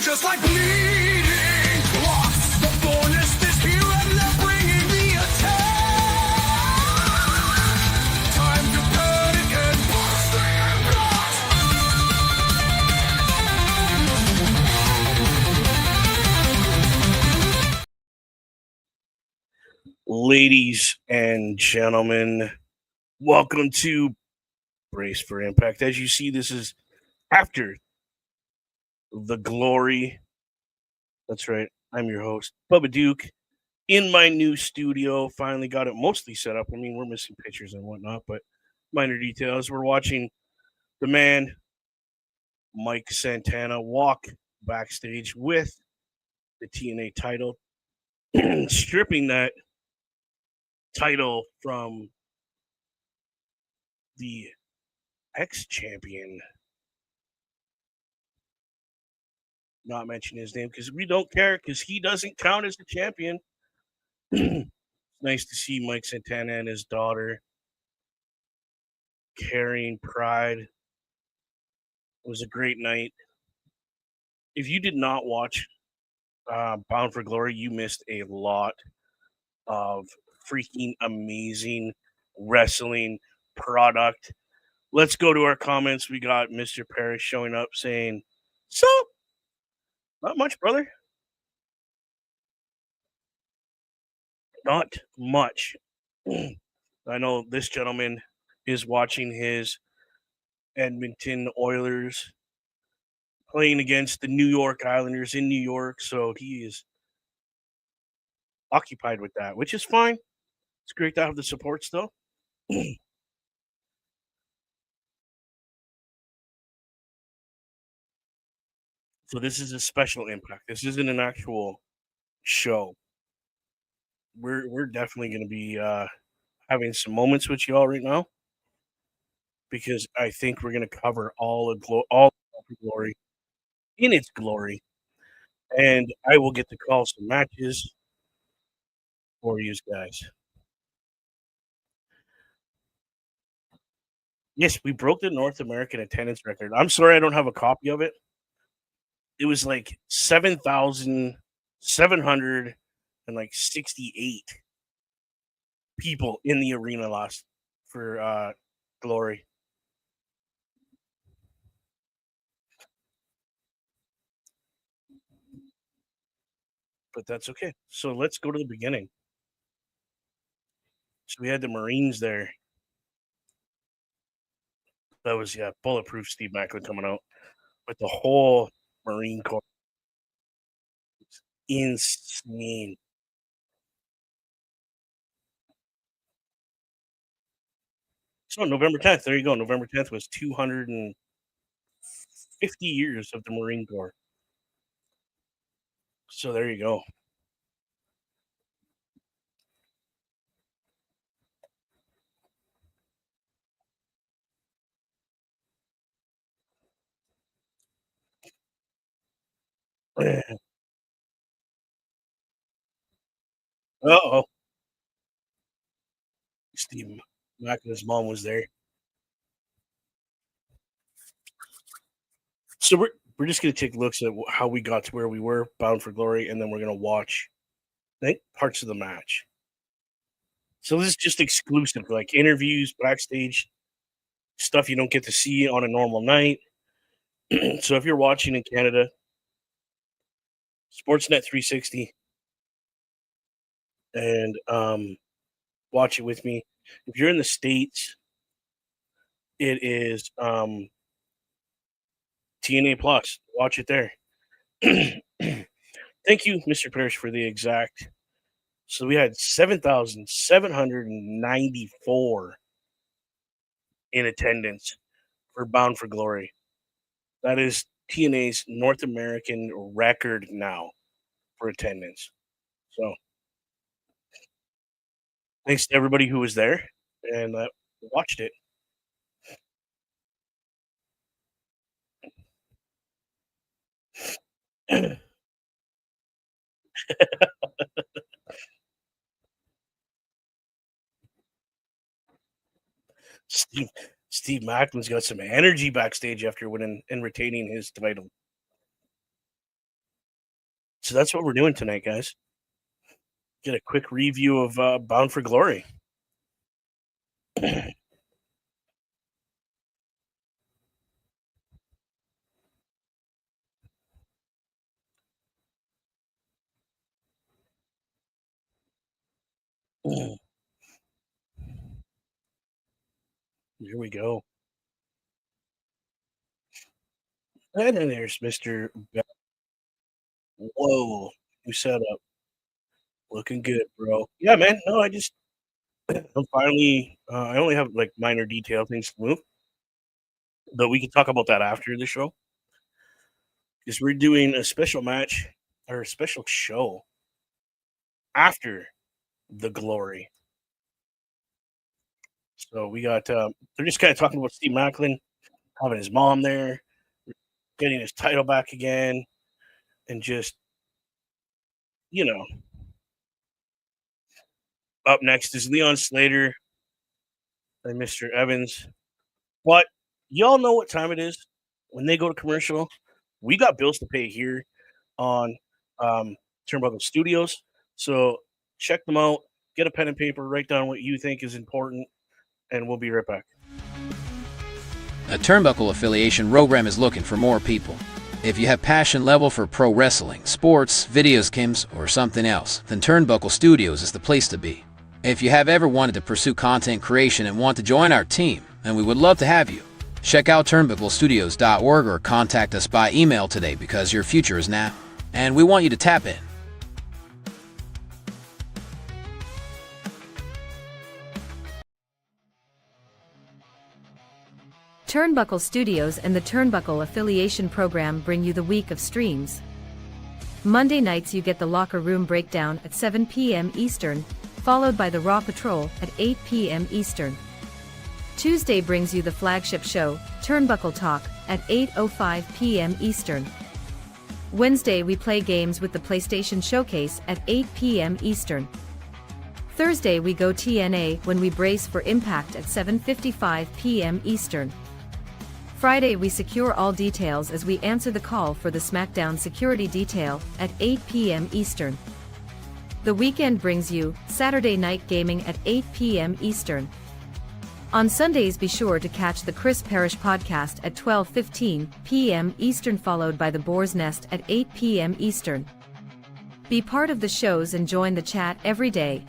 Just like bleeding clots, the bonus is here and they're bringing the attack. Time to panic and bust the impact. Ladies and gentlemen, welcome to Brace for Impact. As you see, this is after the glory. That's right. I'm your host, Bubba Duke, in my new studio. Finally got it mostly set up. I mean, we're missing pictures and whatnot, but minor details. We're watching the man, Mike Santana, walk backstage with the TNA title, stripping that title from the ex-champion. Not mention his name because we don't care because he doesn't count as the champion. Nice to see Mike Santana and his daughter carrying pride. It was a great night. If you did not watch Bound for Glory, you missed a lot of freaking amazing wrestling product. Let's go to our comments. We got Mr. Parrish showing up saying, "So, not much, brother. Not much." I know this gentleman is watching his Edmonton Oilers playing against the New York Islanders in New York, so he is occupied with that, which is fine. It's great to have the support still. So this is a special impact. This isn't an actual show. We're definitely going to be having some moments with y'all right now because I think we're going to cover all of glory in its glory, and I will get to call some matches for you guys. Yes, we broke the North American attendance record. I'm sorry I don't have a copy of it. It was like 7,768 people in the arena last for Glory. But that's okay. So let's go to the beginning. So we had the Marines there. That was, Bulletproof Steve Macklin coming out. But the whole Marine Corps. It's insane. So November 10th, there you go. November 10th was 250 years of the Marine Corps. So there you go. Uh-oh. Steve Macklin's mom was there. So we're just gonna take looks at how we got to where we were, Bound for Glory, and then we're gonna watch, I think, parts of the match. So this is just exclusive, like interviews, backstage stuff you don't get to see on a normal night. So if you're watching in Canada, Sportsnet 360, and watch it with me. If you're in the States, it is TNA Plus. Watch it there. Thank you, Mr. Parrish, for the exact. So we had 7,794 in attendance for Bound for Glory. That is TNA's North American record now for attendance. So thanks to everybody who was there and watched it. Steve Steve Maclin's got some energy backstage after winning and retaining his title. So that's what we're doing tonight, guys. Get a quick review of Bound for Glory. Here we go. And then there's Mr. Whoa, you set up. Looking good, bro. Yeah, man. No, I'm finally, I only have like minor detail things to move, but we can talk about that after the show because we're doing a special match or a special show after the glory. So we got, they're just kind of talking about Steve Macklin having his mom there, getting his title back again, and just, you know, up next is Leon Slater and Mr. Evans. But y'all know what time it is when they go to commercial. We got bills to pay here on Turnbuckle Studios. So check them out. Get a pen and paper. Write down what you think is important, and we'll be right back. A Turnbuckle affiliation program is looking for more people. If you have passion level for pro wrestling, sports, videos games, or something else, then Turnbuckle Studios is the place to be. If you have ever wanted to pursue content creation and want to join our team, then we would love to have you. Check out turnbucklestudios.org or contact us by email today because your future is now, and we want you to tap in. Turnbuckle Studios and the Turnbuckle Affiliation Program bring you the week of streams. Monday nights you get the Locker Room Breakdown at 7 p.m. Eastern, followed by the Raw Patrol at 8 p.m. Eastern. Tuesday brings you the flagship show, Turnbuckle Talk, at 8:05 p.m. Eastern. Wednesday we play games with the PlayStation Showcase at 8 p.m. Eastern. Thursday we go TNA when we brace for impact at 7:55 p.m. Eastern. Friday we secure all details as we answer the call for the SmackDown security detail at 8 p.m. Eastern. The weekend brings you Saturday Night Gaming at 8 p.m. Eastern. On Sundays be sure to catch the Chris Parrish podcast at 12:15 p.m. Eastern, followed by the Boar's Nest at 8 p.m. Eastern. Be part of the shows and join the chat every day.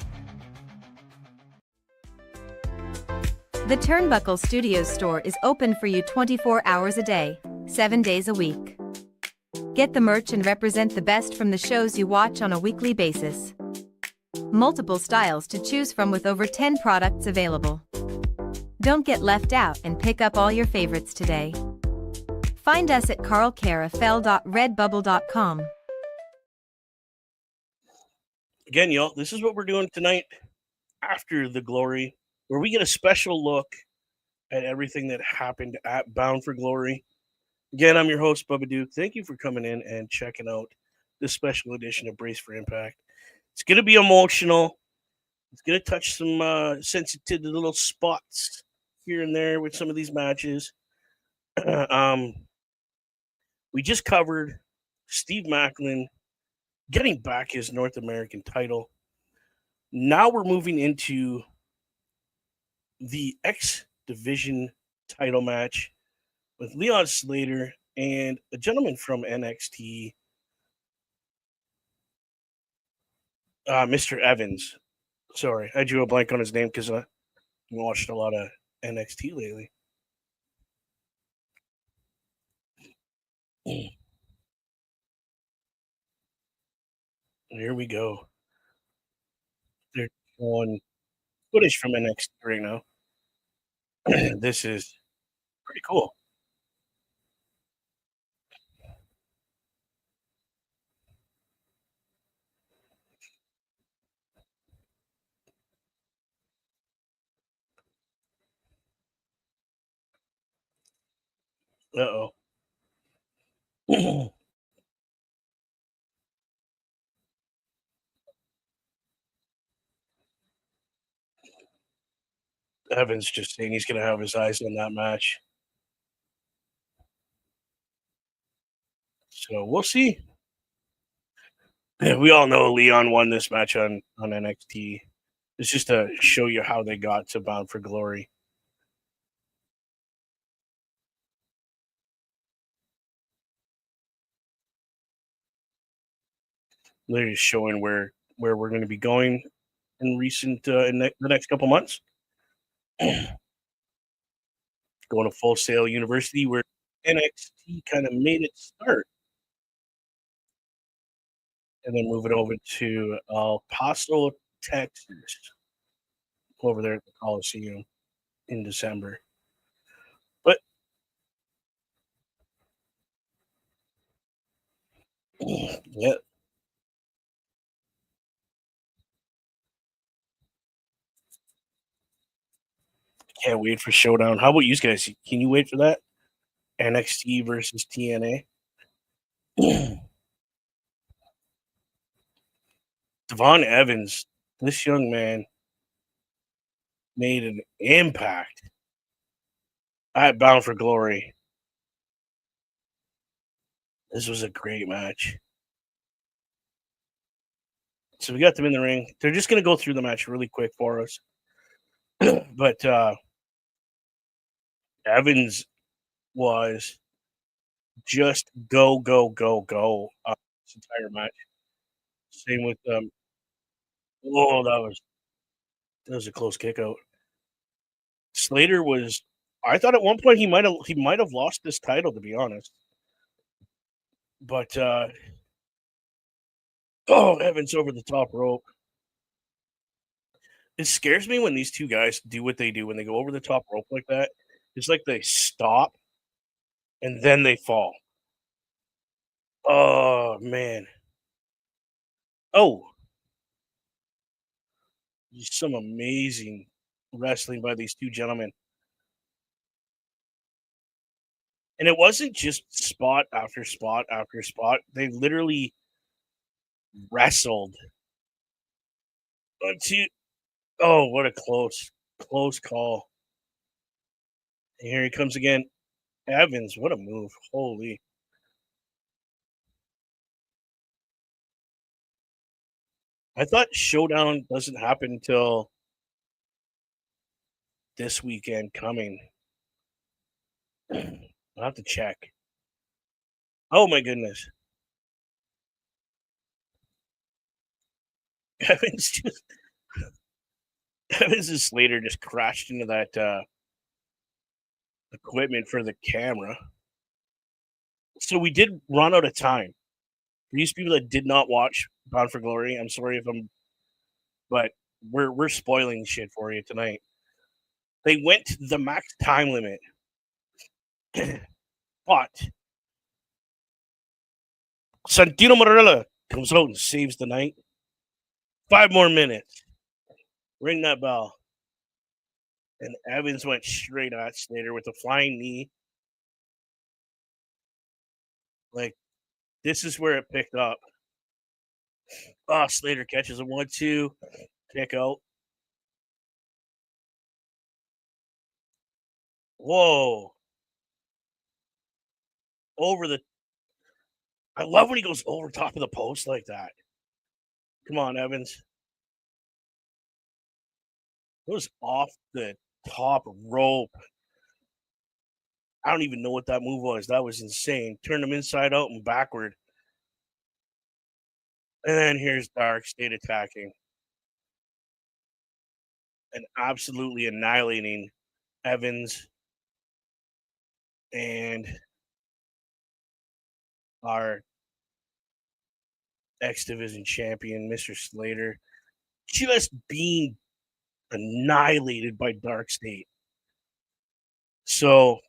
The Turnbuckle Studios store is open for you 24 hours a day, 7 days a week. Get the merch and represent the best from the shows you watch on a weekly basis. Multiple styles to choose from with over 10 products available. Don't get left out and pick up all your favorites today. Find us at carlcarafell.redbubble.com. Again, y'all, this is what we're doing tonight after the glory, where we get a special look at everything that happened at Bound for Glory. Again, I'm your host, Bubba Duke. Thank you for coming in and checking out this special edition of Brace for Impact. It's going to be emotional. It's going to touch some sensitive little spots here and there with some of these matches. We just covered Steve Macklin getting back his North American title. Now we're moving into the X Division title match with Leon Slater and a gentleman from NXT, Mr. Evans. Sorry, I drew a blank on his name because I watched a lot of NXT lately. Here we go. They're showing footage from NXT right now. This is pretty cool. Uh-oh. Evans just saying he's going to have his eyes on that match. So we'll see. Yeah, we all know Leon won this match on NXT. It's just to show you how they got to Bound for Glory. They're just showing where we're going to be going in the next couple months. Going to Full Sail University, where NXT kind of made it start, and then moving over to El Paso, Texas, over there at the Coliseum in December. But yeah, can't wait for Showdown. How about you guys? Can you wait for that? NXT versus TNA. Devon Evans, this young man, made an impact at Bound for Glory. This was a great match. So we got them in the ring. They're just going to go through the match really quick for us. But Evans was just go, go, go, go this entire match. Same with oh, that was a close kick out. Slater was, I thought at one point he might have lost this title, to be honest. But Evans over the top rope. It scares me when these two guys do what they do when they go over the top rope like that. It's like they stop and then they fall. Oh man. Oh, some amazing wrestling by these two gentlemen. And it wasn't just spot after spot after spot. They literally wrestled until, oh, what a close call. And here he comes again. Evans, what a move. Holy. I thought Showdown doesn't happen until this weekend coming. I'll have to check. Oh my goodness. Evans just Evans and Slater just crashed into that equipment for the camera. So we did run out of time. For these people that did not watch Bound for Glory, I'm sorry if but we're spoiling shit for you tonight. They went to the max time limit, but Santino Marella comes out and saves the night. 5 more minutes. Ring that bell. And Evans went straight at Slater with a flying knee. Like, this is where it picked up. Oh, Slater catches a 1-2. Kick out. Whoa. Over the. I love when he goes over top of the post like that. Come on, Evans. It was off the top rope. I don't even know what that move was. That was insane. Turned him inside out and backward. And then here's Dark State attacking and absolutely annihilating Evans and our X Division champion, Mr. Slater, just being annihilated by Dark State. So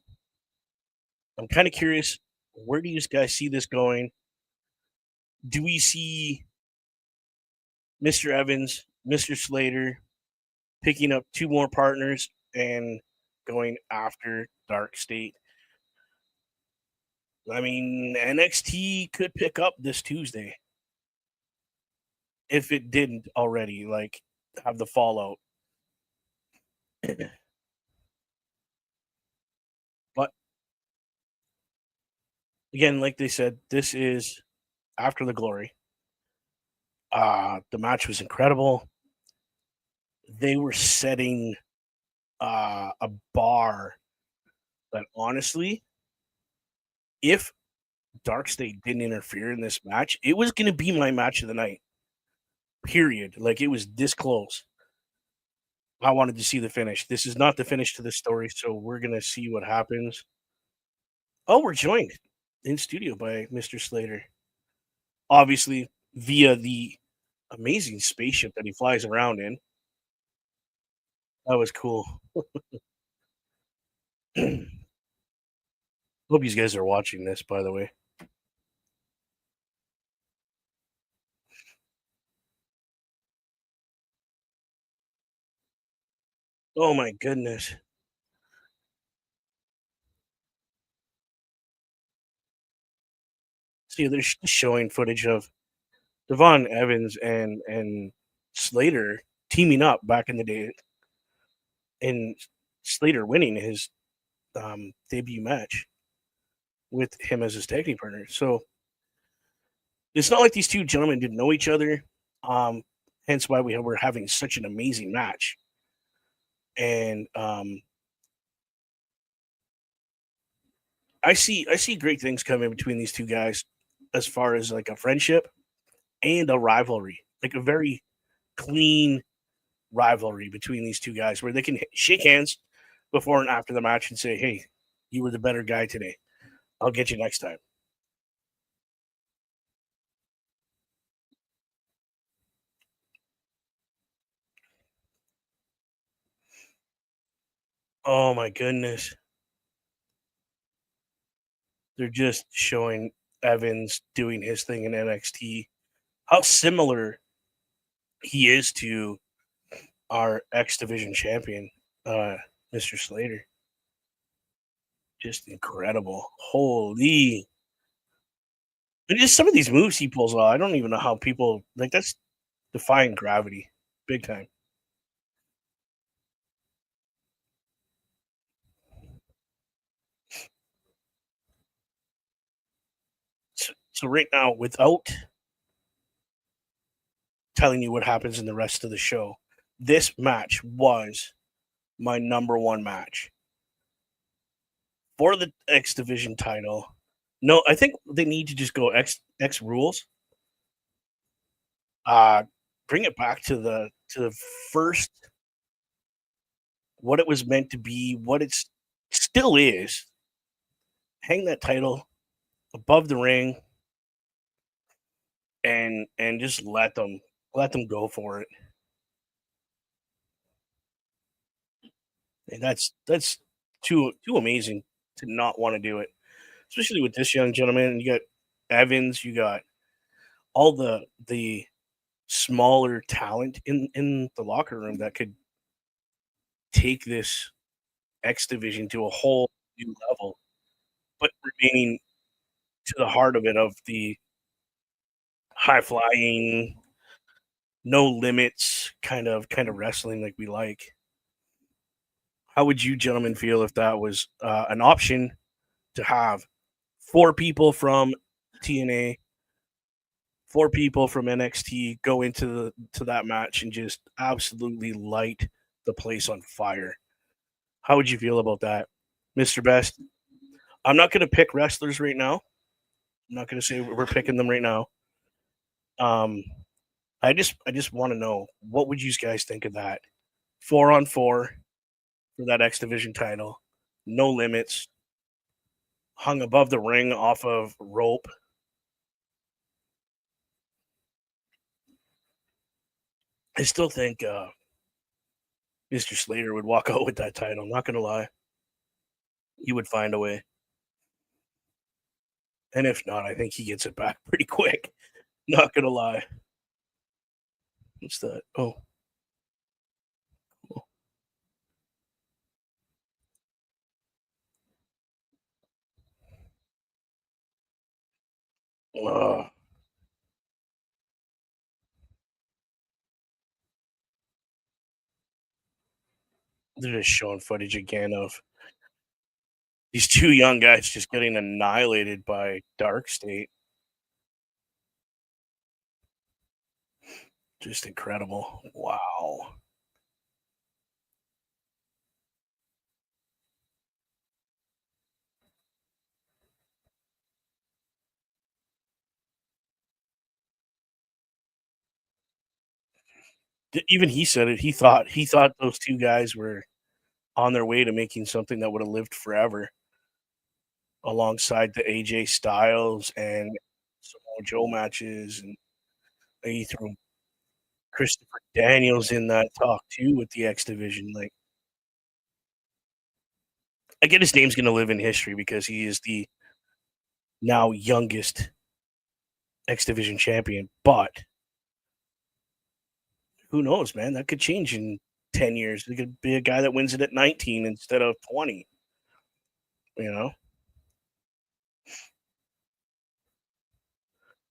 I'm kind of curious, where do you guys see this going? Do we see Mr. Evans, Mr. Slater picking up 2 more partners and going after Dark State? I mean, NXT could pick up this Tuesday if it didn't already, like, have the fallout. But again, like they said, this is after the glory. The match was incredible. They were setting a bar that honestly, if Dark State didn't interfere in this match, it was going to be my match of the night. Period. Like it was this close. I wanted to see the finish. This is not the finish to the story, so we're going to see what happens. Oh, we're joined in studio by Mr. Slater. Obviously, via the amazing spaceship that he flies around in. That was cool. Hope you guys are watching this, by the way. Oh my goodness. See, they're showing footage of Devon Evans and Slater teaming up back in the day, and Slater winning his debut match with him as his tag team partner. So it's not like these two gentlemen didn't know each other. Um, hence why were having such an amazing match. And I see great things coming between these two guys as far as like a friendship and a rivalry, like a very clean rivalry between these two guys where they can shake hands before and after the match and say, "Hey, you were the better guy today. I'll get you next time." Oh my goodness. They're just showing Evans doing his thing in NXT. How similar he is to our X Division champion, Mr. Slater. Just incredible. Holy. And just some of these moves he pulls off. I don't even know how people like that's defying gravity. Big time. So right now, without telling you what happens in the rest of the show, this match was my number one match for the X Division title. No, I think they need to just go X rules. Uh bring it back to the first what it was meant to be, what it still is. Hang that title above the ring and just let them go for it. And that's too amazing to not want to do it, especially with this young gentleman. You got Evans, you got all the smaller talent in the locker room that could take this X division to a whole new level, but remaining to the heart of it of the high flying, no limits kind of wrestling like we like. How would you gentlemen feel if that was an option to have four people from TNA, four people from NXT go into to that match and just absolutely light the place on fire? How would you feel about that, Mr. Best? I'm not going to pick wrestlers right now. I'm not going to say we're picking them right now. Um, I just want to know what would you guys think of that 4-on-4 for that X Division title, no limits, hung above the ring off of rope. I still think Mr. Slater would walk out with that title. I'm not gonna lie, he would find a way, and if not, I think he gets it back pretty quick. Not gonna lie. What's that? Oh, cool. Ugh. They're just showing footage again of these two young guys just getting annihilated by Dark State. Just incredible. Wow. Even he said it. He thought those two guys were on their way to making something that would have lived forever alongside the AJ Styles and Samoa Joe matches, and he threw Christopher Daniels in that talk too with the X Division. Like, I get his name's gonna live in history because he is the now youngest X Division champion, but who knows, man? That could change in 10 years. It could be a guy that wins it at 19 instead of 20, you know?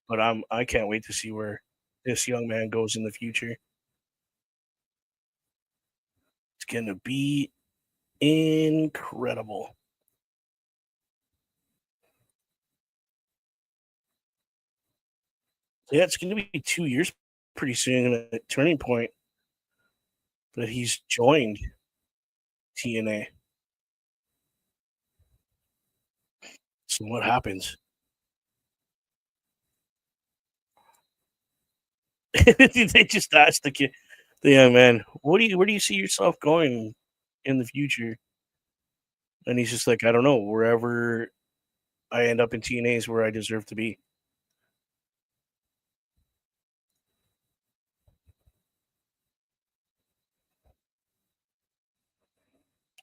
But I can't wait to see where this young man goes in the future. It's gonna be incredible. So yeah, it's gonna be 2 years pretty soon at Turning Point that he's joined TNA. So what happens? They just asked the young man, where do you see yourself going in the future? And he's just like, I don't know, wherever I end up in TNA is where I deserve to be.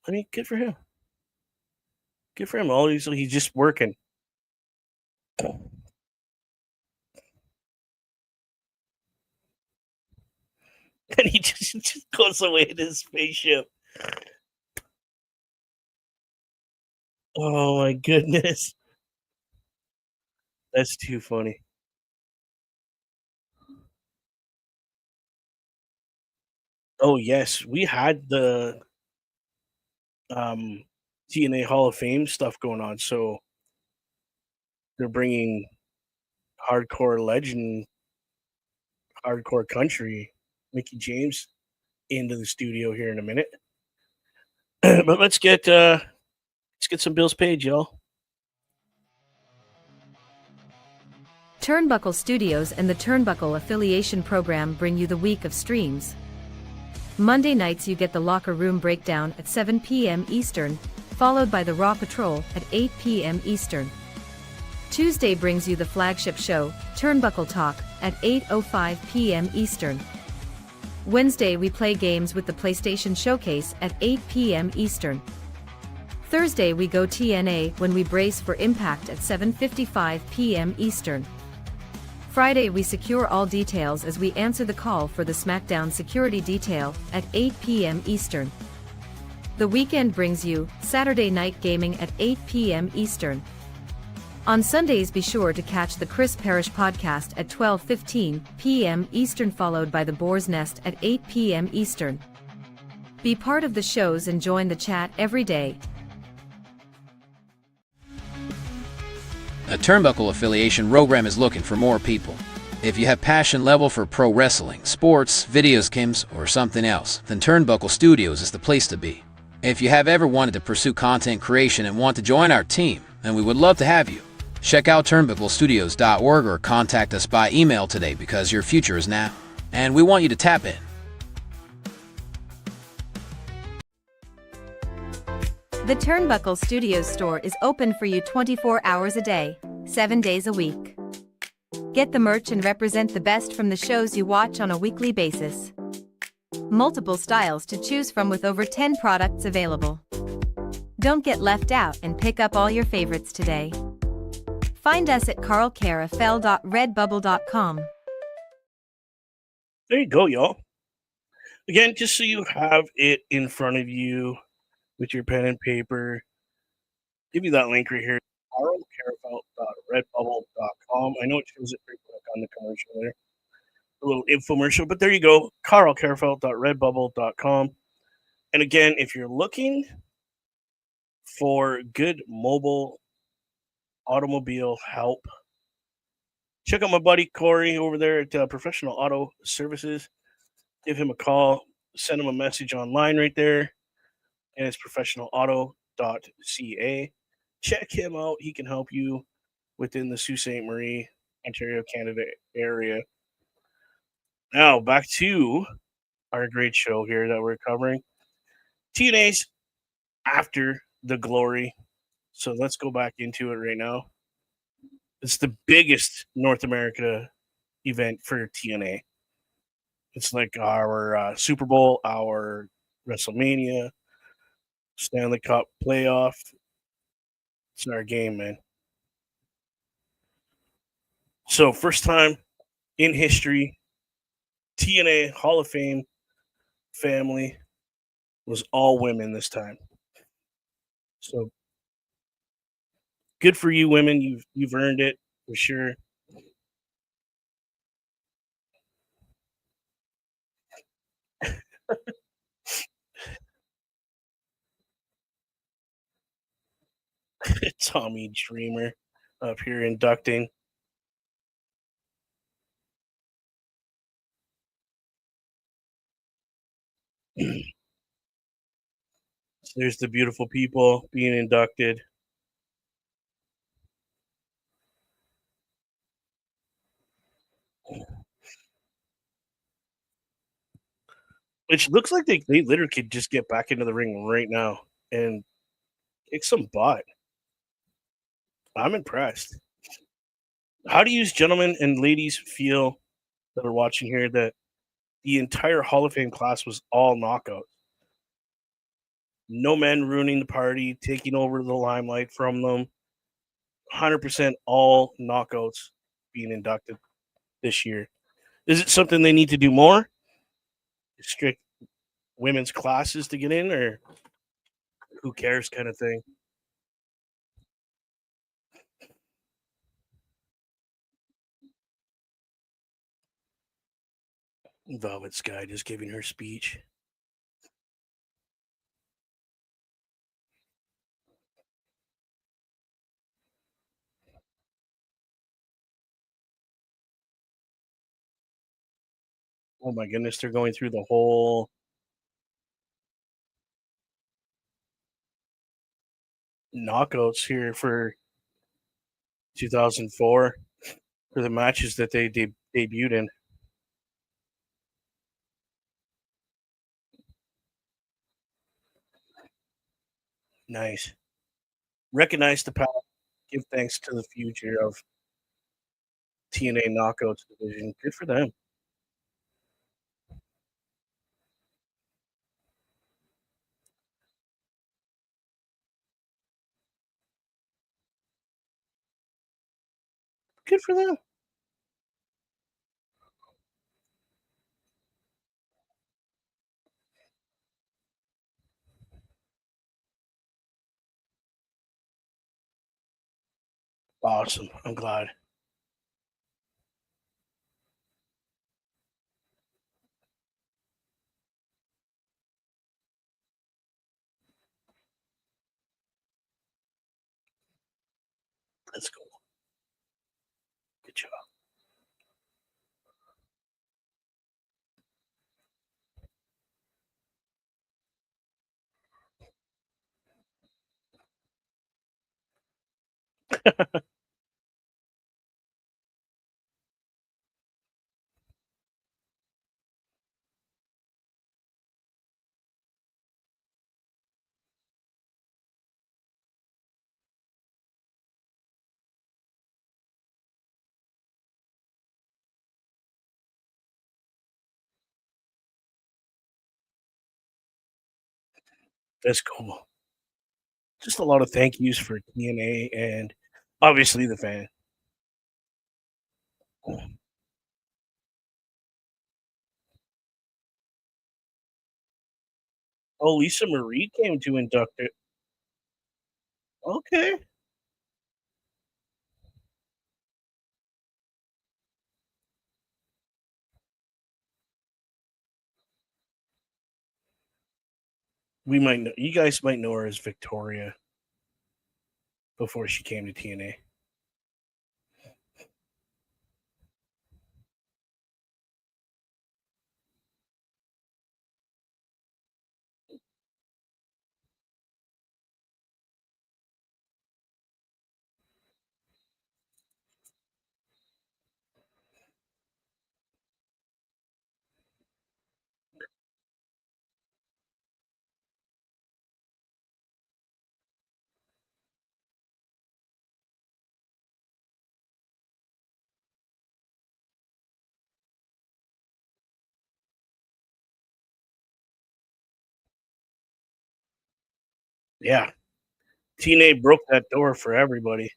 I mean, good for him. Good for him. All he's just working. And he just goes away in his spaceship. Oh my goodness. That's too funny. Oh yes, we had the um TNA Hall of Fame stuff going on. So they're bringing hardcore legend, hardcore country, Mickey James into the studio here in a minute. But let's get some bills paid, y'all. Turnbuckle Studios and the Turnbuckle Affiliation Program bring you the week of streams. Monday nights you get the Locker Room Breakdown at 7 p.m. Eastern, followed by the Raw Patrol at 8 p.m. Eastern. Tuesday brings you the flagship show, Turnbuckle Talk, at 8:05 p.m. Eastern. Wednesday we play games with the PlayStation Showcase at 8 p.m. Eastern. Thursday we go TNA when we brace for impact at 7:55 p.m. Eastern. Friday we secure all details as we answer the call for the SmackDown security detail at 8 p.m. Eastern. The weekend brings you Saturday Night Gaming at 8 p.m. Eastern. On Sundays be sure to catch the Chris Parrish podcast at 12:15 p.m. Eastern, followed by the Boar's Nest at 8 p.m. Eastern. Be part of the shows and join the chat every day. A Turnbuckle Affiliation program is looking for more people. If you have passion level for pro wrestling, sports, videos games, or something else, then Turnbuckle Studios is the place to be. If you have ever wanted to pursue content creation and want to join our team, then we would love to have you. Check out turnbucklestudios.org or contact us by email today because your future is now, and we want you to tap in. The Turnbuckle Studios store is open for you 24 hours a day, 7 days a week. Get the merch and represent the best from the shows you watch on a weekly basis. Multiple styles to choose from with over 10 products available. Don't get left out and pick up all your favorites today. Find us at carlcarafel.redbubble.com. There you go, y'all. Again, just so you have it in front of you with your pen and paper, give you that link right here, carlcarefelt.redbubble.com. I know it shows it pretty quick on the commercial there, a little infomercial, but there you go, carlcarefelt.redbubble.com. And again, if you're looking for good mobile automobile help, check out my buddy Corey over there at Professional Auto Services. Give him a call, send him a message online right there, and it's professionalauto.ca. Check him out. He can help you within the Sault Ste. Marie, Ontario, Canada area. Now, back to our great show here that we're covering. TNA's after the glory. So let's go back into it right now. It's the biggest North America event for TNA. It's like our Super Bowl, our WrestleMania, Stanley Cup playoff. It's our game, man. So, first time in history, TNA Hall of Fame family was all women this time. So, good for you, women. You've earned it for sure. Tommy Dreamer up here inducting. So there's the beautiful people being inducted. Which looks like they literally could just get back into the ring right now and kick some butt. I'm impressed. How do you gentlemen and ladies feel that are watching here that the entire Hall of Fame class was all knockouts? No men ruining the party, taking over the limelight from them. 100% all knockouts being inducted this year. Is it something they need to do more? Strict women's classes to get in, or who cares kind of thing? Velvet Sky just giving her speech. Oh my goodness, they're going through the whole knockouts here for 2004 for the matches that they debuted in. Nice. Recognize the past. Give thanks to the future of TNA Knockouts division. Good for them. Good for them. Awesome. I'm glad. Let's go. Good job. That's cool. Just a lot of thank yous for TNA and obviously the fan. Oh, Lisa Marie came to induct it. Okay. We might know. You guys might know her as Victoria before she came to TNA. Yeah, TNA broke that door for everybody.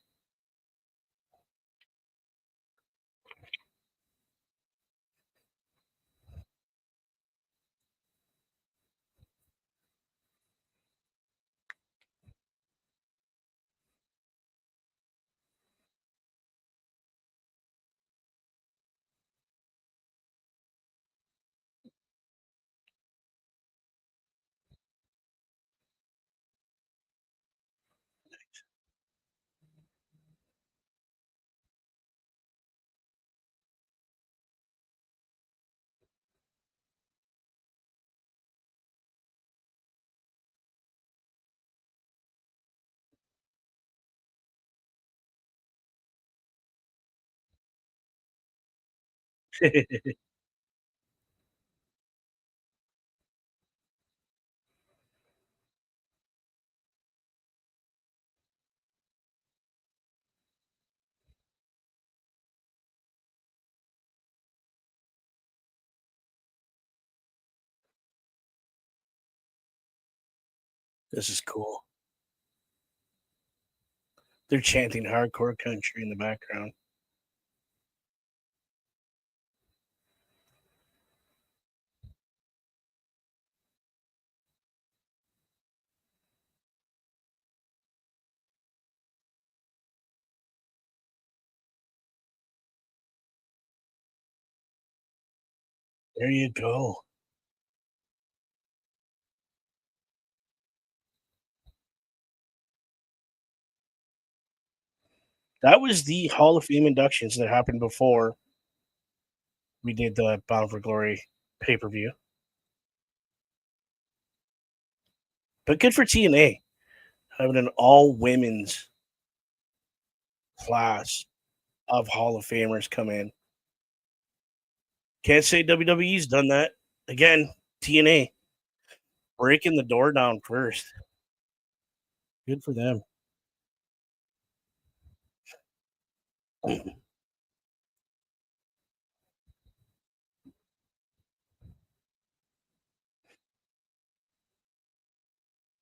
This is cool. They're chanting hardcore country in the background. There you go. That was the Hall of Fame inductions that happened before we did the Bound for Glory pay-per-view. But good for TNA having an all-women's class of Hall of Famers come in. Can't say WWE's done that. Again, TNA breaking the door down first. Good for them.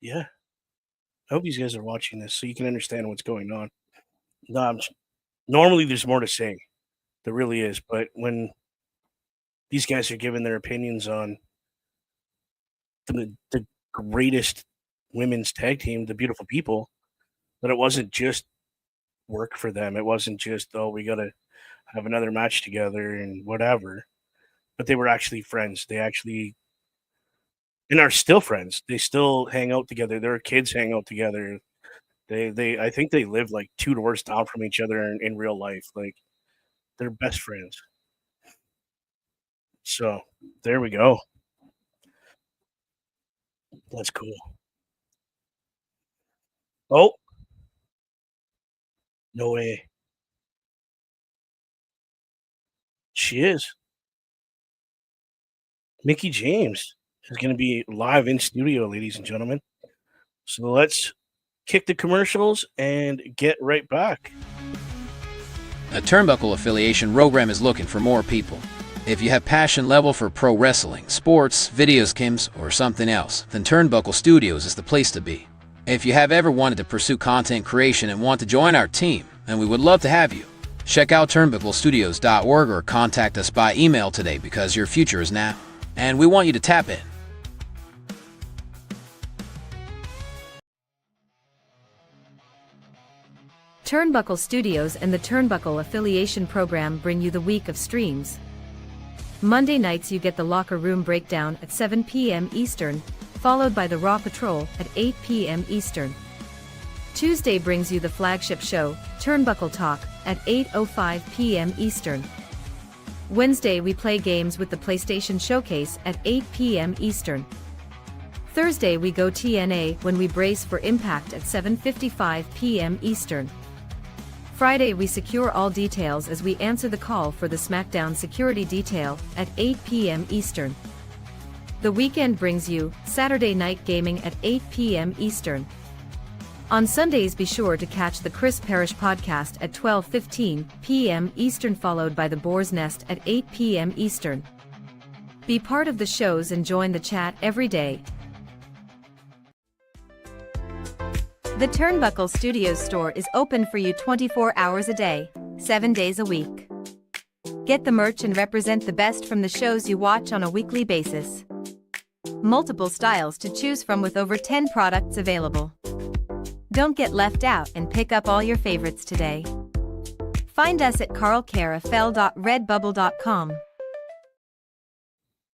Yeah. I hope you guys are watching this so you can understand what's going on. No, normally there's more to say. There really is. But when these guys are giving their opinions on the greatest women's tag team, the Beautiful People, that it wasn't just work for them. It wasn't just, oh, we got to have another match together and whatever. But they were actually friends. They actually, and are still friends. They still hang out together. Their kids hang out together. I think they live like 2 doors down from each other in real life. Like they're best friends. So there we go. That's cool. Oh, no way. She is. Mickey James is going to be live in studio, ladies and gentlemen. So let's kick the commercials and get right back. A Turnbuckle affiliation program is looking for more people. If you have passion level for pro wrestling, sports, videos, games, or something else, then Turnbuckle Studios is the place to be. If you have ever wanted to pursue content creation and want to join our team, then we would love to have you. Check out turnbucklestudios.org or contact us by email today because your future is now, and we want you to tap in. Turnbuckle Studios and the Turnbuckle Affiliation Program bring you the week of streams. Monday nights you get the Locker Room Breakdown at 7 p.m. Eastern, followed by the Raw Patrol at 8 p.m. Eastern. Tuesday brings you the flagship show, Turnbuckle Talk, at 8:05 p.m. Eastern. Wednesday we play games with the PlayStation Showcase at 8 p.m. Eastern. Thursday we go TNA when we brace for impact at 7:55 p.m. Eastern. Friday we secure all details as we answer the call for the SmackDown security detail at 8 p.m. Eastern. The weekend brings you Saturday Night Gaming at 8 p.m. Eastern. On Sundays be sure to catch the Chris Parrish podcast at 12:15 p.m. Eastern, followed by the Boar's Nest at 8 p.m. Eastern. Be part of the shows and join the chat every day. The Turnbuckle Studios store is open for you 24 hours a day, 7 days a week. Get the merch and represent the best from the shows you watch on a weekly basis. Multiple styles to choose from with over 10 products available. Don't get left out and pick up all your favorites today. Find us at carlcarafel.redbubble.com.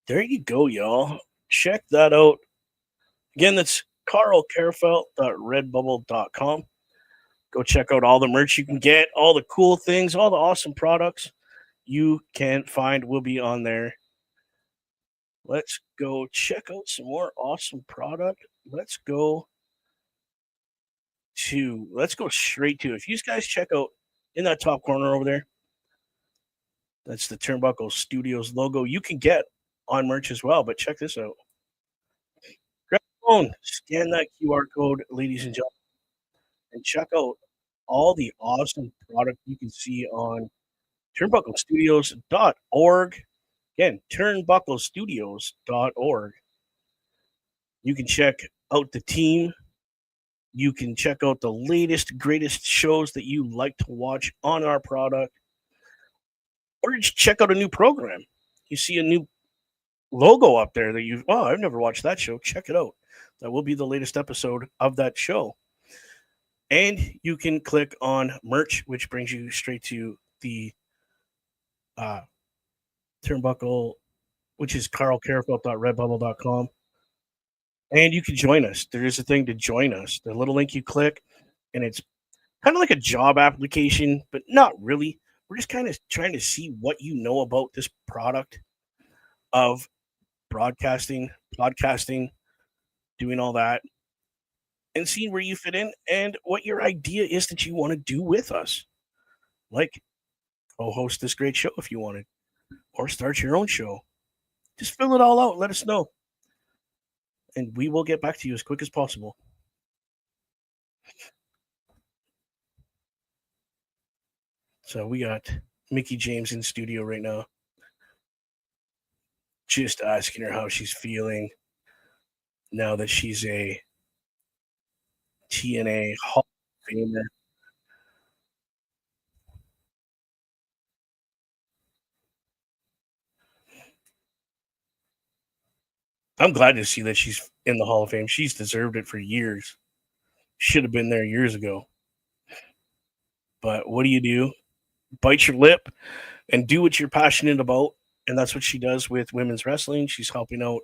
There you go, y'all. Check that out. Again, that's carlcarafel.redbubble.com. Go check out all the merch you can get, all the cool things, all the awesome products you can find will be on there. Let's go check out some more awesome product. Let's go straight to, if you guys check out in that top corner over there, that's the Turnbuckle Studios logo. You can get on merch as well, but check this out. Grab your phone, scan that QR code, ladies and gentlemen, and check out all the awesome product you can see on turnbucklestudios.org. Again, turnbucklestudios.org. You can check out the team. You can check out the latest, greatest shows that you like to watch on our product. Or just check out a new program. You see a new logo up there that I've never watched that show. Check it out. That will be the latest episode of that show. And you can click on merch, which brings you straight to the Turnbuckle, which is carlcarafelt.redbubble.com. And you can join us. There is a thing to join us. The little link you click, and it's kind of like a job application, but not really. We're just kind of trying to see what you know about this product of broadcasting, podcasting, doing all that, and seeing where you fit in and what your idea is that you want to do with us. Like, co-host this great show if you wanted, or start your own show. Just fill it all out. Let us know. And we will get back to you as quick as possible. So we got Mickey James in studio right now. Just asking her how she's feeling now that she's a TNA Hall of Famer. I'm glad to see that she's in the Hall of Fame. She's deserved it for years. Should have been there years ago. But what do? Bite your lip and do what you're passionate about. And that's what she does with women's wrestling. She's helping out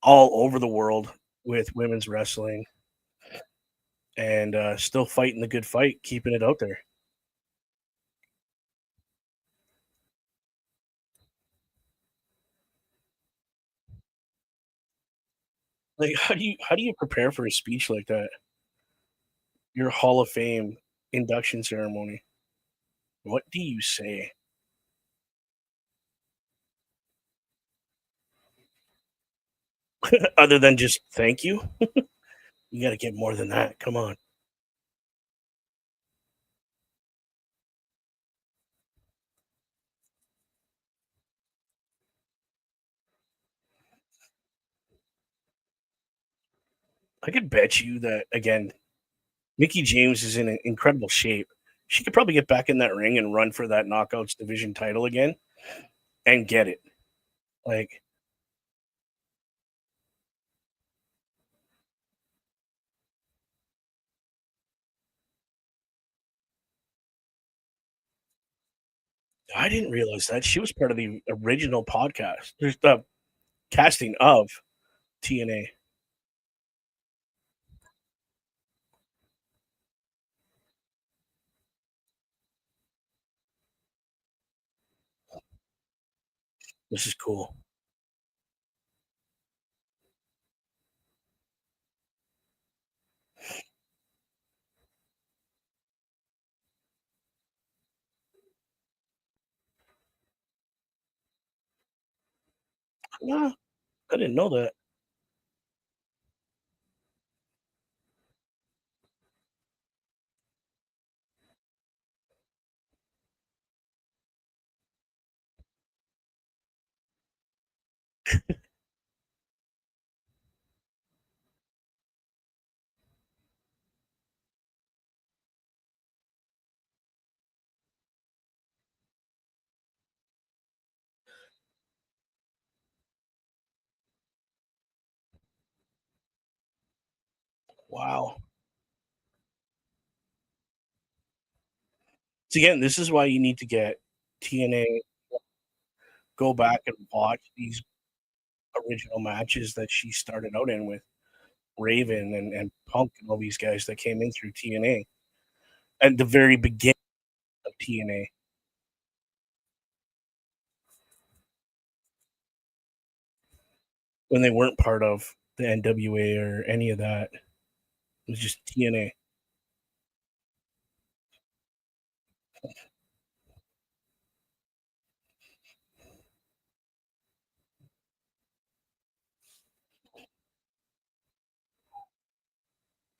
all over the world with women's wrestling and still fighting the good fight, keeping it out there. Like, how do you prepare for a speech like that? Your Hall of Fame induction ceremony. What do you say? Other than just thank you? You got to get more than that. Come on. I could bet you that, again, Mickey James is in incredible shape. She could probably get back in that ring and run for that Knockouts division title again and get it. Like, I didn't realize that. She was part of the original podcast. There's the casting of TNA. This is cool. Yeah, I didn't know that. Wow. So again, this is why you need to get TNA. Go back and watch these original matches that she started out in with Raven and Punk and all these guys that came in through TNA at the very beginning of TNA. When they weren't part of the NWA or any of that. It was just TNA.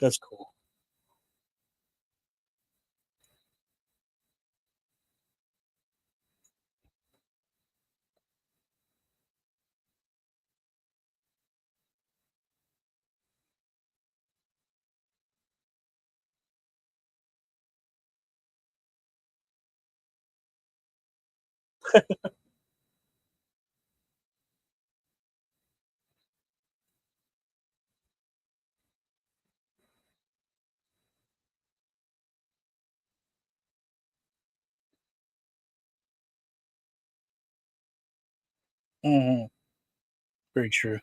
That's cool. Mhm. Very true.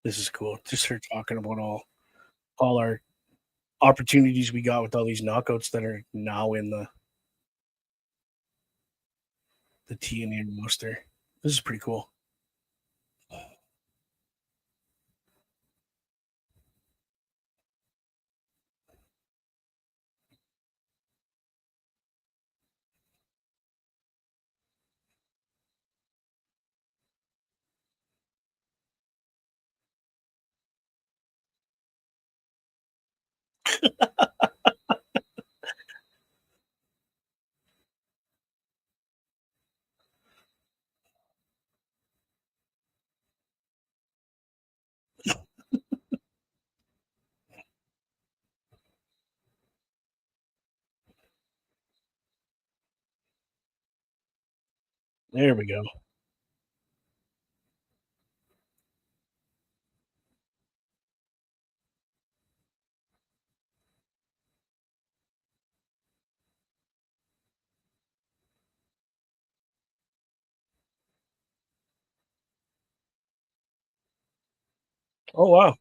This is cool. Just her talking about all our opportunities we got with all these knockouts that are now in the TNA roster. This is pretty cool. There we go. Oh wow.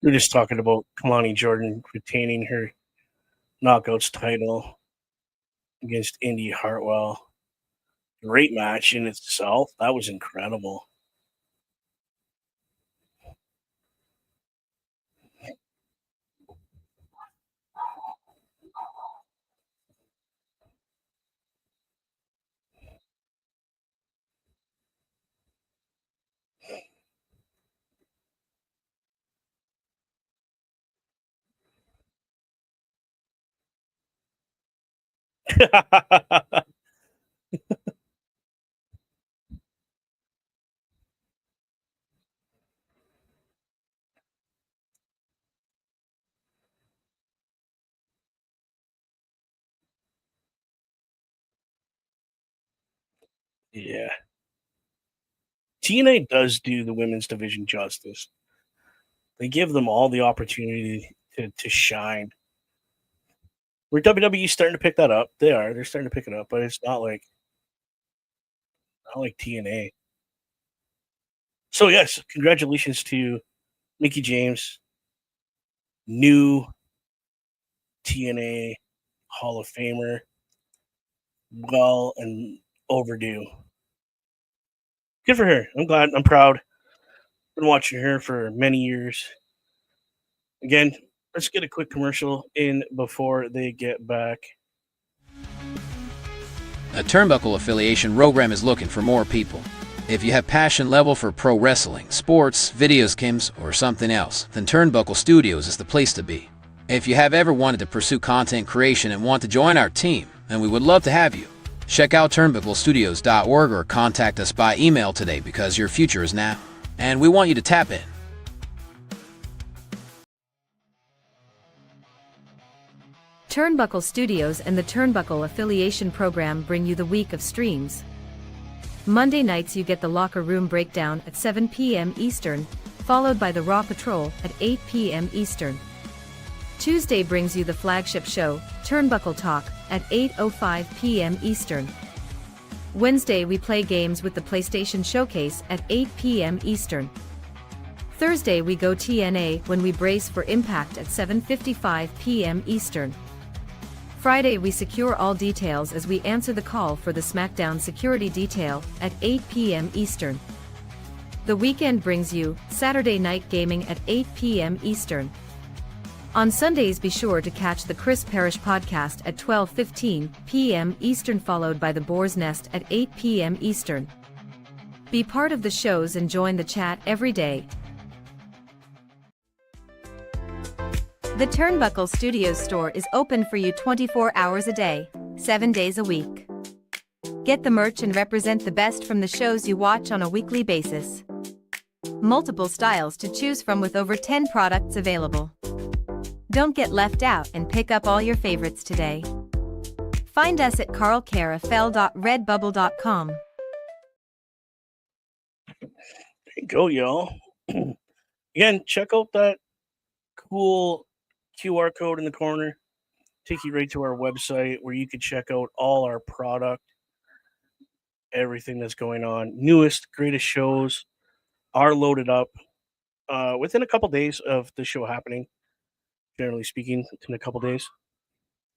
We're just talking about Kamani Jordan retaining her knockouts title against Indy Hartwell. Great match in itself. That was incredible. Yeah. TNA does do the women's division justice. They give them all the opportunity to shine. Where WWE's starting to pick that up. They are. They're starting to pick it up, but it's not like TNA. So yes, congratulations to Mickey James, new TNA Hall of Famer. Well and overdue. Good for her. I'm glad. I'm proud. Been watching her for many years. Again, let's get a quick commercial in before they get back. A Turnbuckle affiliation program is looking for more people. If you have passion level for pro wrestling, sports, videos games, or something else, then Turnbuckle Studios is the place to be. If you have ever wanted to pursue content creation and want to join our team, then we would love to have you. Check out turnbucklestudios.org or contact us by email today because your future is now, and we want you to tap in. Turnbuckle Studios and the Turnbuckle Affiliation Program bring you the week of streams. Monday nights you get the Locker Room Breakdown at 7 p.m. Eastern, followed by the Raw Patrol at 8 p.m. Eastern. Tuesday brings you the flagship show, Turnbuckle Talk, at 8:05 p.m. Eastern. Wednesday we play games with the PlayStation Showcase at 8 p.m. Eastern. Thursday we go TNA when we brace for impact at 7:55 p.m. Eastern. Friday we secure all details as we answer the call for the SmackDown security detail at 8 p.m. Eastern. The weekend brings you Saturday Night Gaming at 8 p.m. Eastern. On Sundays be sure to catch the Chris Parrish podcast at 12:15 p.m. Eastern, followed by the Boar's Nest at 8 p.m. Eastern. Be part of the shows and join the chat every day. The Turnbuckle Studios store is open for you 24 hours a day, 7 days a week. Get the merch and represent the best from the shows you watch on a weekly basis. Multiple styles to choose from with over 10 products available. Don't get left out and pick up all your favorites today. Find us at carlcarafel.redbubble.com. There you go, y'all. Again, check out that cool QR code in the corner. Take you right to our website where you can check out all our product, everything that's going on. Newest, greatest shows are loaded up within a couple days of the show happening. Generally speaking, in a couple days.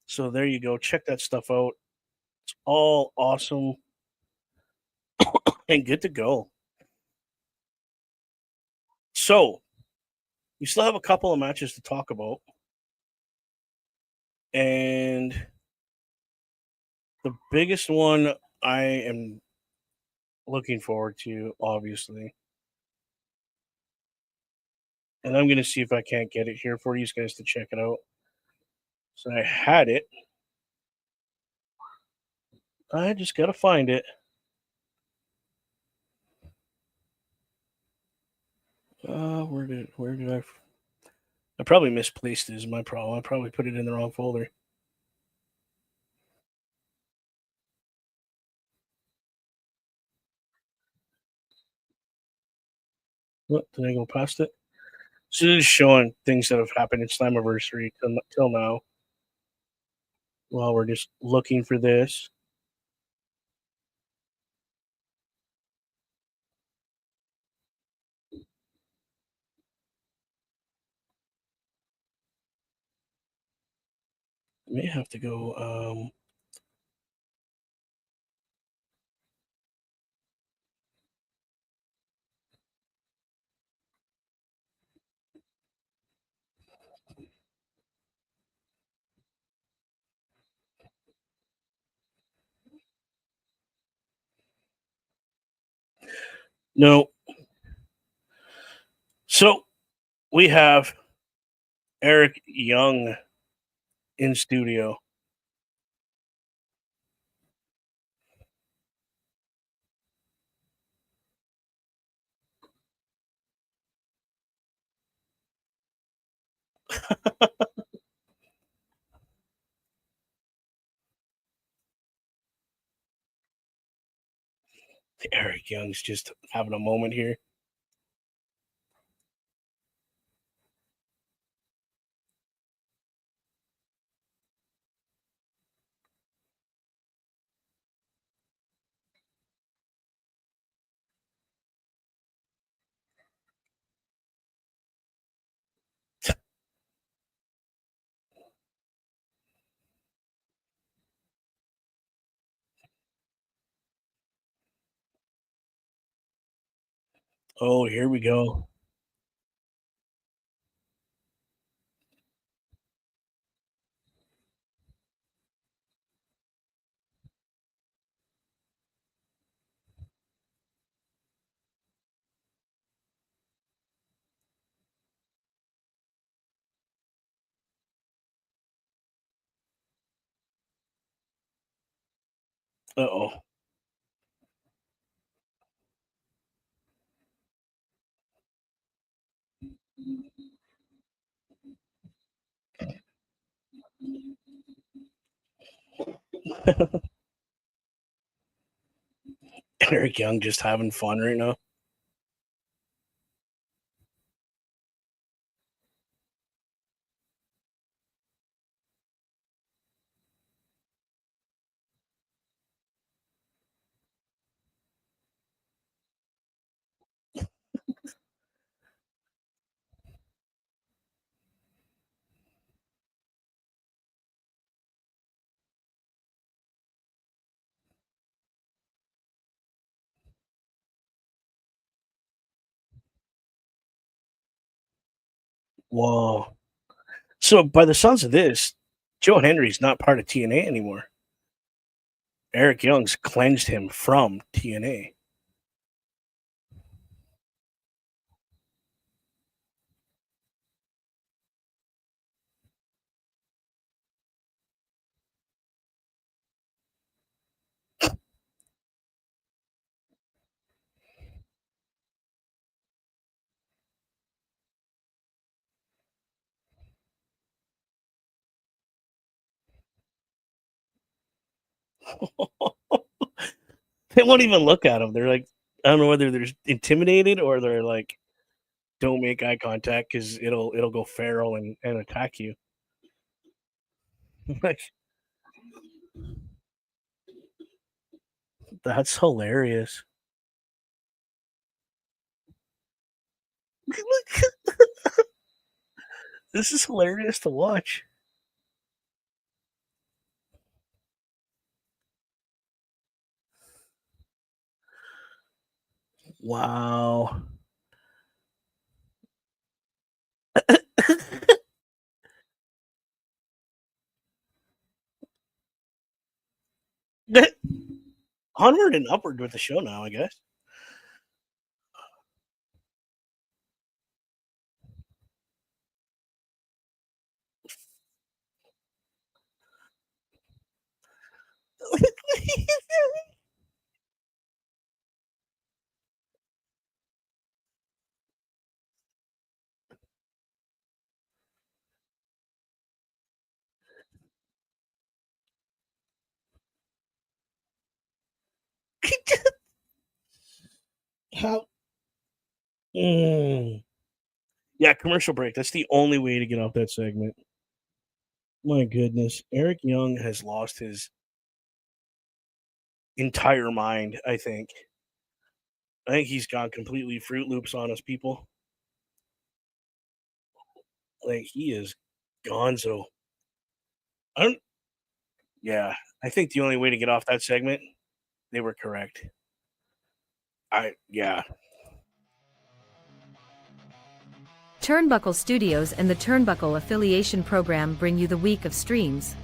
So there you go. Check that stuff out. It's all awesome and good to go. So we still have a couple of matches to talk about. And the biggest one I am looking forward to, obviously. And I'm going to see if I can't get it here for you guys to check it out. So I had it. I just got to find it. Where did I probably misplaced it is my problem. I probably put it in the wrong folder. What, did I go past it? So it's showing things that have happened in Slammiversary till now. While we're just looking for this. may have to go. No. So we have Eric Young in studio. Eric Young's just having a moment here. Oh, here we go. Uh oh. Eric Young just having fun right now. Whoa. So by the sounds of this, Joe Henry's not part of TNA anymore. Eric Young's cleansed him from TNA. They won't even look at him. They're like, I don't know whether they're intimidated or they're like, don't make eye contact because it'll go feral and attack you. Like, that's hilarious. This is hilarious to watch. Wow. 100 and upward with the show now, I guess. How? Mm. Yeah, commercial break. That's the only way to get off that segment. My goodness. Eric Young has lost his entire mind, I think. I think he's gone completely Fruit Loops on us people. Like, he is gonzo. I don't, yeah, I think the only way to get off that segment, they were correct. Yeah. Turnbuckle Studios and the Turnbuckle Affiliation Program bring you the week of streams.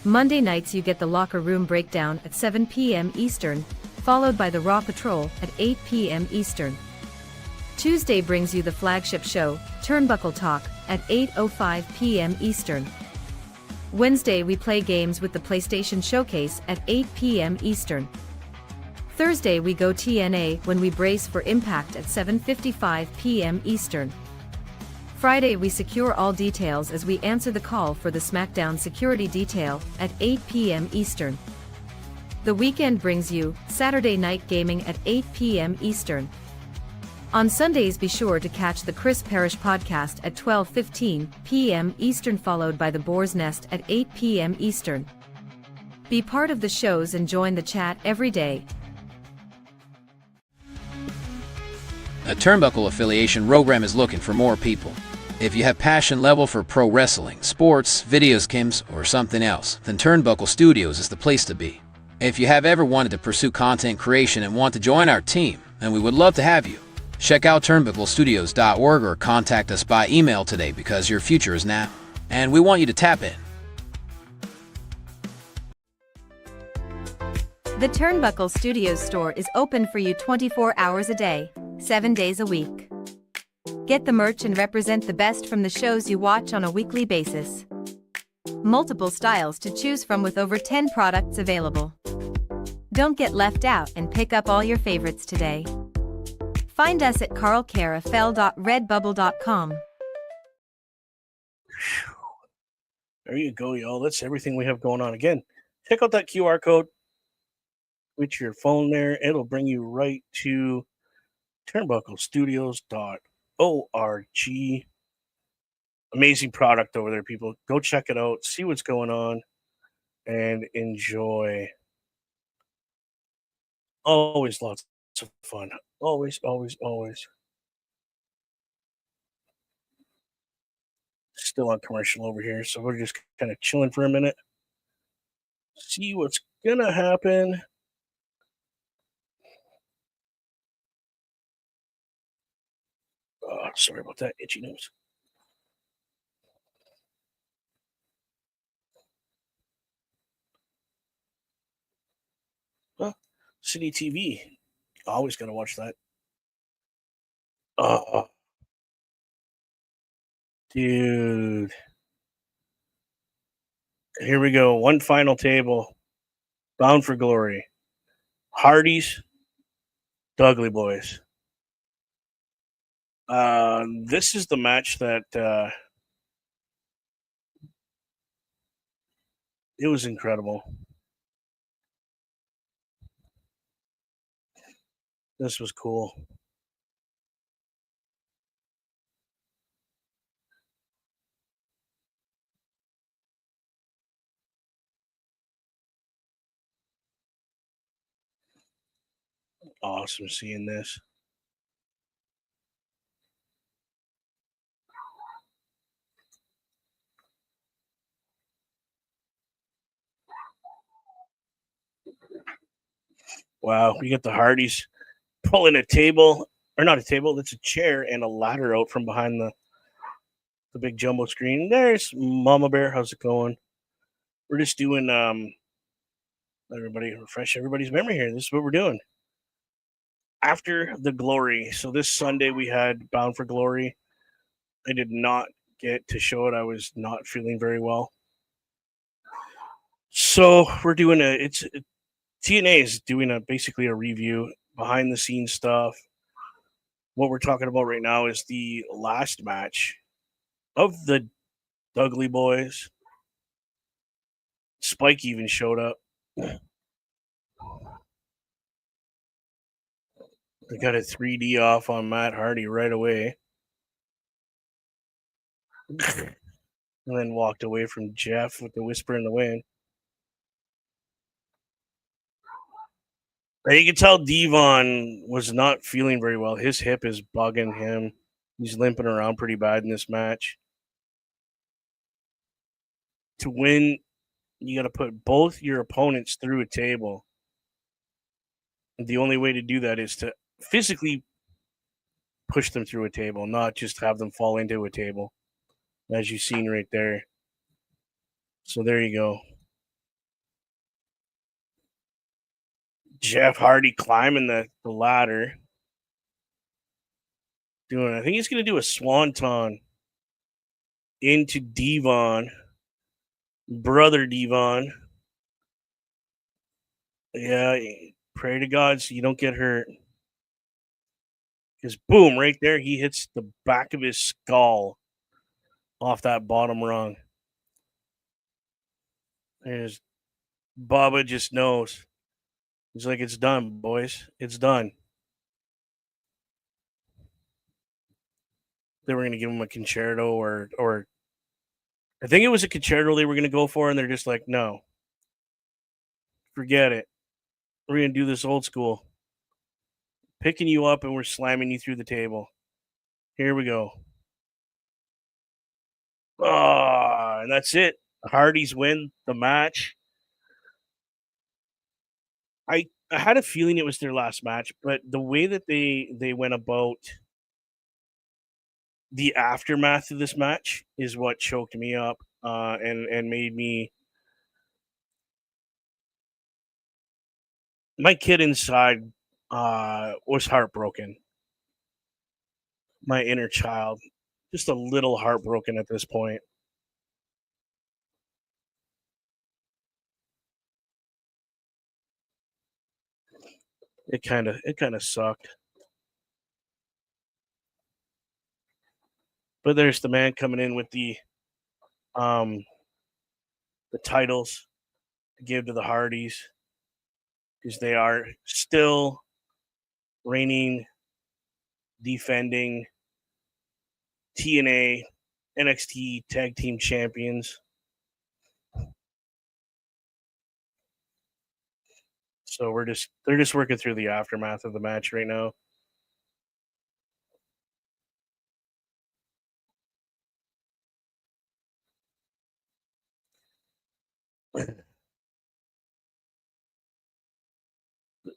Monday nights you get the Locker Room Breakdown at 7 p.m. Eastern, followed by the Raw Patrol at 8 p.m. Eastern. Tuesday brings you the flagship show, Turnbuckle Talk, at 8:05 p.m. Eastern. Wednesday we play games with the PlayStation Showcase at 8 p.m. Eastern. Thursday we go TNA when we brace for impact at 7:55 p.m. Eastern. Friday we secure all details as we answer the call for the SmackDown security detail at 8 p.m. Eastern. The weekend brings you Saturday Night Gaming at 8 p.m. Eastern. On Sundays be sure to catch the Chris Parrish podcast at 12:15 p.m. Eastern, followed by the Boar's Nest at 8 p.m. Eastern. Be part of the shows and join the chat every day. A Turnbuckle Affiliation program is looking for more people. If you have passion level for pro wrestling, sports, videos, games, or something else, then Turnbuckle Studios is the place to be. If you have ever wanted to pursue content creation and want to join our team, then we would love to have you. Check out turnbucklestudios.org or contact us by email today, because your future is now, and we want you to tap in. The Turnbuckle Studios store is open for you 24 hours a day, 7 days a week. Get the merch and represent the best from the shows you watch on a weekly basis. Multiple styles to choose from with over 10 products available. Don't get left out and pick up all your favorites today. Find us at carlcarafell.redbubble.com. There you go, y'all. That's everything we have going on. Again, check out that QR code with your phone there. It'll bring you right to turnbucklestudios.org. Amazing product over there, people. Go check it out, see what's going on, and enjoy. Always lots of fun. Always, always, always. Still on commercial over here, so we're just kind of chilling for a minute. See what's gonna happen. Oh, sorry about that, itchy nose. City TV. Always gotta watch that. Dude. Here we go. One final table. Bound for Glory. Hardy's, Dudley Boys. This is the match that it was incredible. This was cool. Awesome seeing this. Wow, we get the Hardys pulling a table, or not a table, that's a chair and a ladder out from behind the big jumbo screen. There's Mama Bear. How's it going? We're just doing everybody refresh everybody's memory here. This is what we're doing. After the Glory. So this Sunday we had Bound for Glory. I did not get to show it. I was not feeling very well. So we're doing TNA is doing basically a review, behind the scenes stuff. What we're talking about right now is the last match of the Dudley Boys. Spike even showed up. They got a 3D off on Matt Hardy right away. And then walked away from Jeff with the whisper in the wind. You can tell Devon was not feeling very well. His hip is bugging him. He's limping around pretty bad in this match. to win, you got to put both your opponents through a table. The only way to do that is to physically push them through a table, not just have them fall into a table, as you've seen right there. So there you go. Jeff Hardy climbing the ladder. I think he's going to do a swanton into Devon. Brother Devon. Yeah, pray to God so you don't get hurt. Because boom, right there, he hits the back of his skull off that bottom rung. There's Bubba just knows. He's like, it's done, boys. It's done. They were going to give him a concerto or I think it was a concerto they were going to go for, and they're just like, no, forget it. We're going to do this old school. Picking you up and we're slamming you through the table. Here we go. Oh, and that's it. The Hardys win the match. I had a feeling it was their last match, but the way that they went about the aftermath of this match is what choked me up and made me. My kid inside was heartbroken. My inner child, just a little heartbroken at this point. It kind of sucked. But there's the man coming in with the titles to give to the Hardys because they are still reigning, defending TNA, NXT Tag Team Champions. So they're just working through the aftermath of the match right now.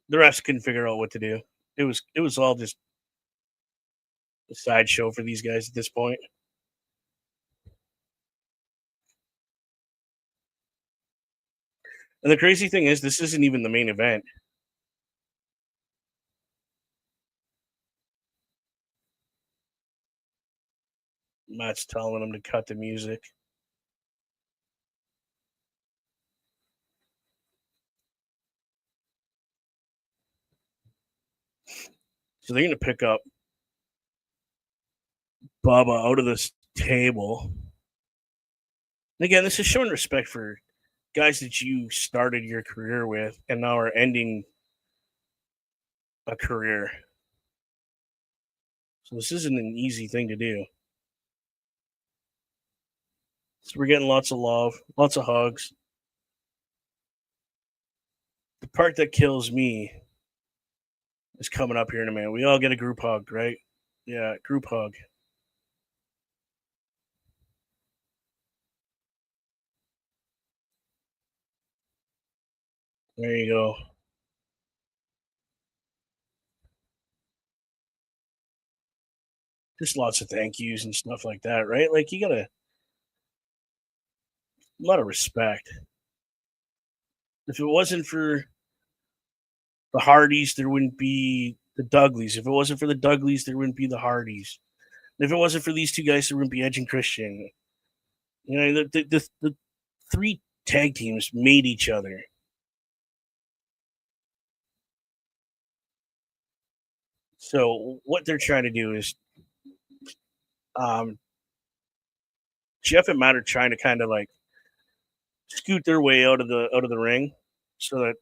The refs couldn't figure out what to do. It was all just a sideshow for these guys at this point. And the crazy thing is, this isn't even the main event. Matt's telling them to cut the music. So they're going to pick up Bubba out of this table. And again, this is showing respect for guys that you started your career with and now are ending a career. So this isn't an easy thing to do. So we're getting lots of love, lots of hugs. The part that kills me is coming up here in a minute. We all get a group hug, right? Yeah, group hug. There you go. Just lots of thank yous and stuff like that, right? Like you got a lot of respect. If it wasn't for the Hardys, there wouldn't be the Dudleys. If it wasn't for the Dudleys, there wouldn't be the Hardys. And if it wasn't for these two guys, there wouldn't be Edge and Christian. You know, the three tag teams made each other. So what they're trying to do is, Jeff and Matt are trying to kind of like scoot their way out of the ring, so that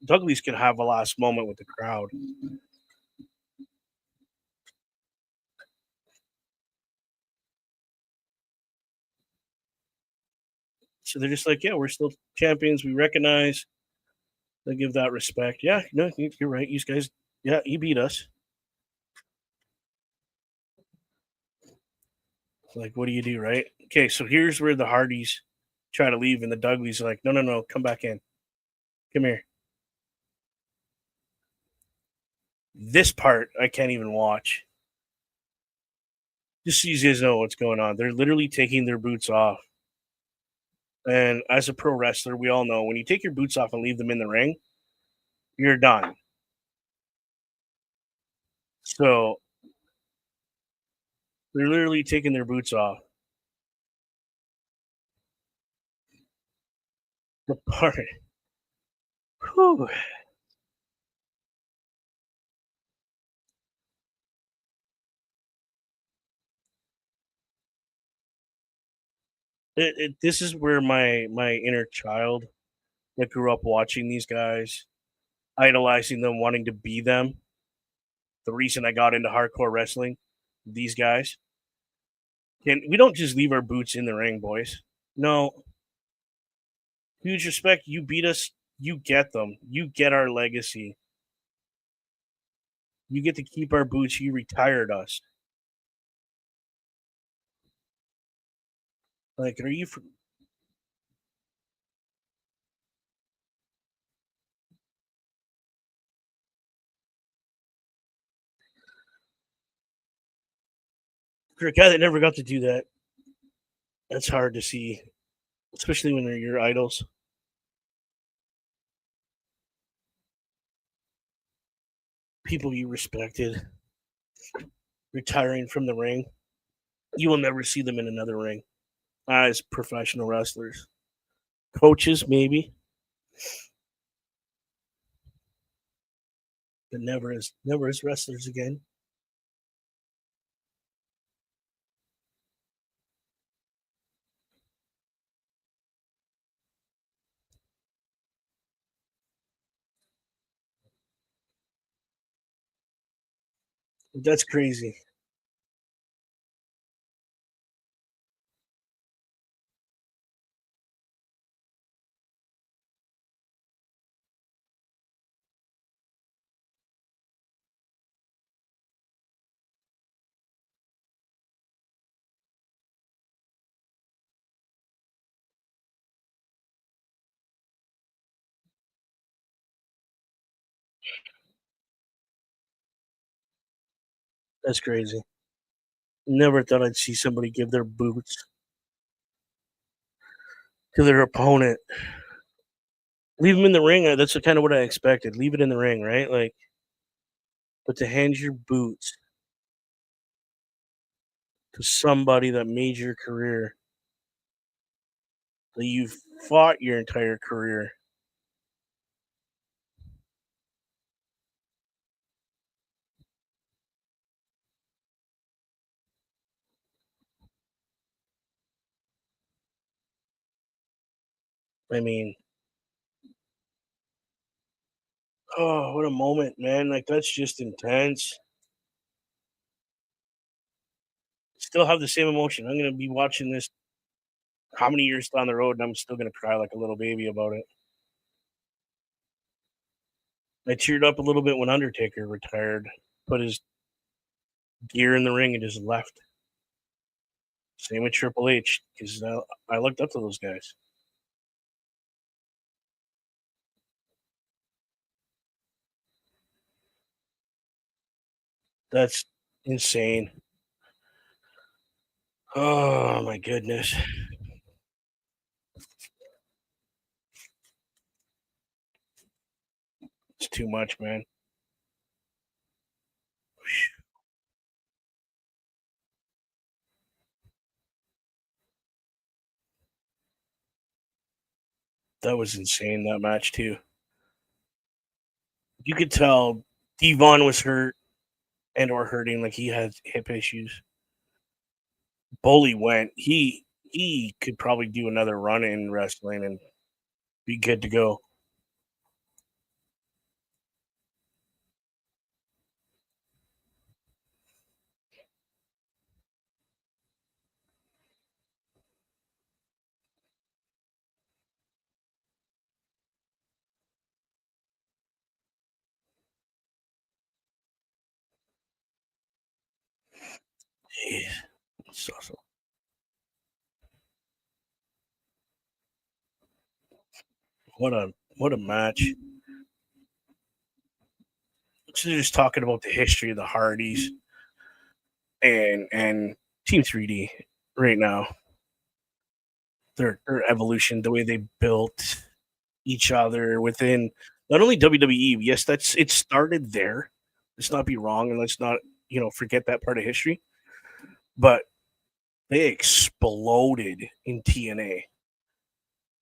Dudley's can have a last moment with the crowd. So they're just like, yeah, we're still champions. We recognize. They give that respect. Yeah, no, you're right. You guys, yeah, you beat us. Like, what do you do, right? Okay, so here's where the Hardys try to leave, and the Duglies are like, no, no, no, come back in. Come here. This part I can't even watch. Just so you guys know what's going on. They're literally taking their boots off. And as a pro wrestler, we all know when you take your boots off and leave them in the ring, you're done. So they're literally taking their boots off. The part, whew, this is where my inner child that grew up watching these guys, idolizing them, wanting to be them. The reason I got into hardcore wrestling, these guys. And we don't just leave our boots in the ring, boys. No, huge respect. You beat us. You get them. You get our legacy. You get to keep our boots. You retired us. Like, are you? For a guy that never got to do that, that's hard to see, especially when they're your idols. People you respected retiring from the ring. You will never see them in another ring as professional wrestlers. Coaches, maybe, but never as wrestlers again. That's crazy. That's crazy. Never thought I'd see somebody give their boots to their opponent. Leave them in the ring. That's kind of what I expected. Leave it in the ring, right? Like, but to hand your boots to somebody that made your career, that you've fought your entire career. I mean, oh, what a moment, man. Like, that's just intense. Still have the same emotion. I'm going to be watching this how many years down the road, and I'm still going to cry like a little baby about it. I teared up a little bit when Undertaker retired, put his gear in the ring, and just left. Same with Triple H, because I looked up to those guys. That's insane. Oh my goodness. It's too much, man. That was insane, that match, too. You could tell Devon was hurt and or hurting, like he had hip issues. Bully went. He could probably do another run in wrestling and be good to go. Jeez. So what a match. So they're just talking about the history of the Hardys and Team 3D right now. Their evolution, the way they built each other within not only WWE. Yes, that's it started there. Let's not be wrong, and let's not forget that part of history. But they exploded in TNA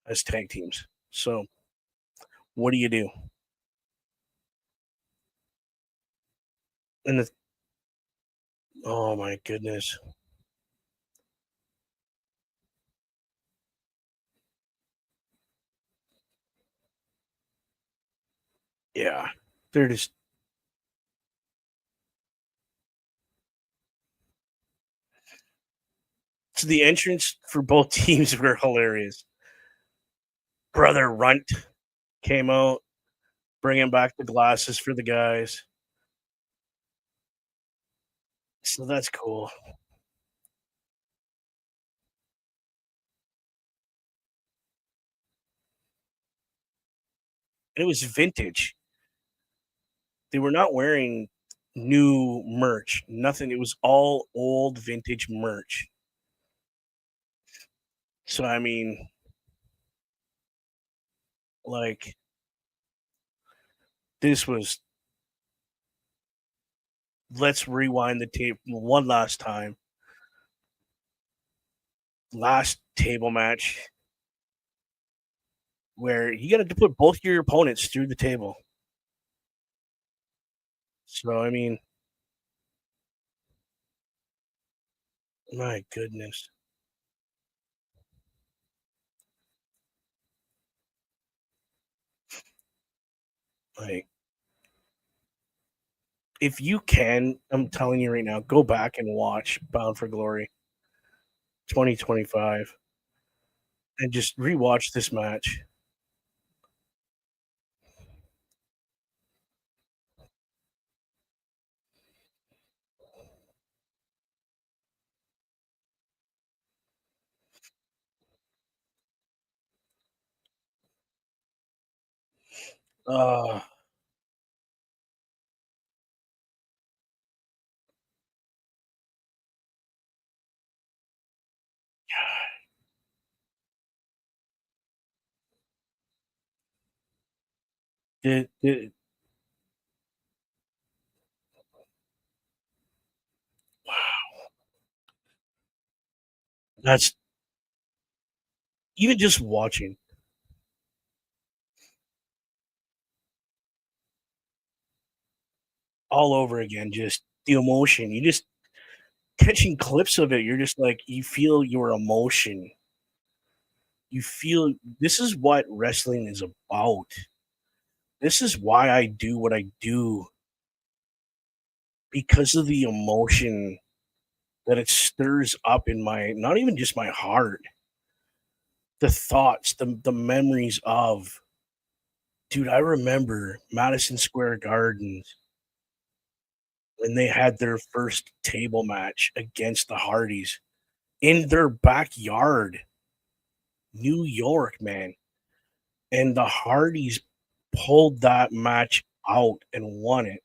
as tag teams. So what do you do? And oh my goodness, yeah, they're just so the entrance for both teams were hilarious. Brother Runt came out, bringing back the glasses for the guys. So that's cool. And it was vintage. They were not wearing new merch, nothing. It was all old vintage merch. So I mean, like this was let's rewind the tape one last time. Last table match where you got to put both your opponents through the table. So I mean, my goodness. Like if you can, I'm telling you right now, go back and watch Bound for Glory 2025 and just rewatch this match. Uh it that's even just watching all over again, just the emotion. You just catching clips of it, you're just like you feel your emotion. You feel this is what wrestling is about. This is why I do what I do because of the emotion that it stirs up in my not even just my heart, the thoughts, the memories of dude, I remember Madison Square Gardens when they had their first table match against the Hardys in their backyard, New York, man. And the Hardys pulled that match out and won it.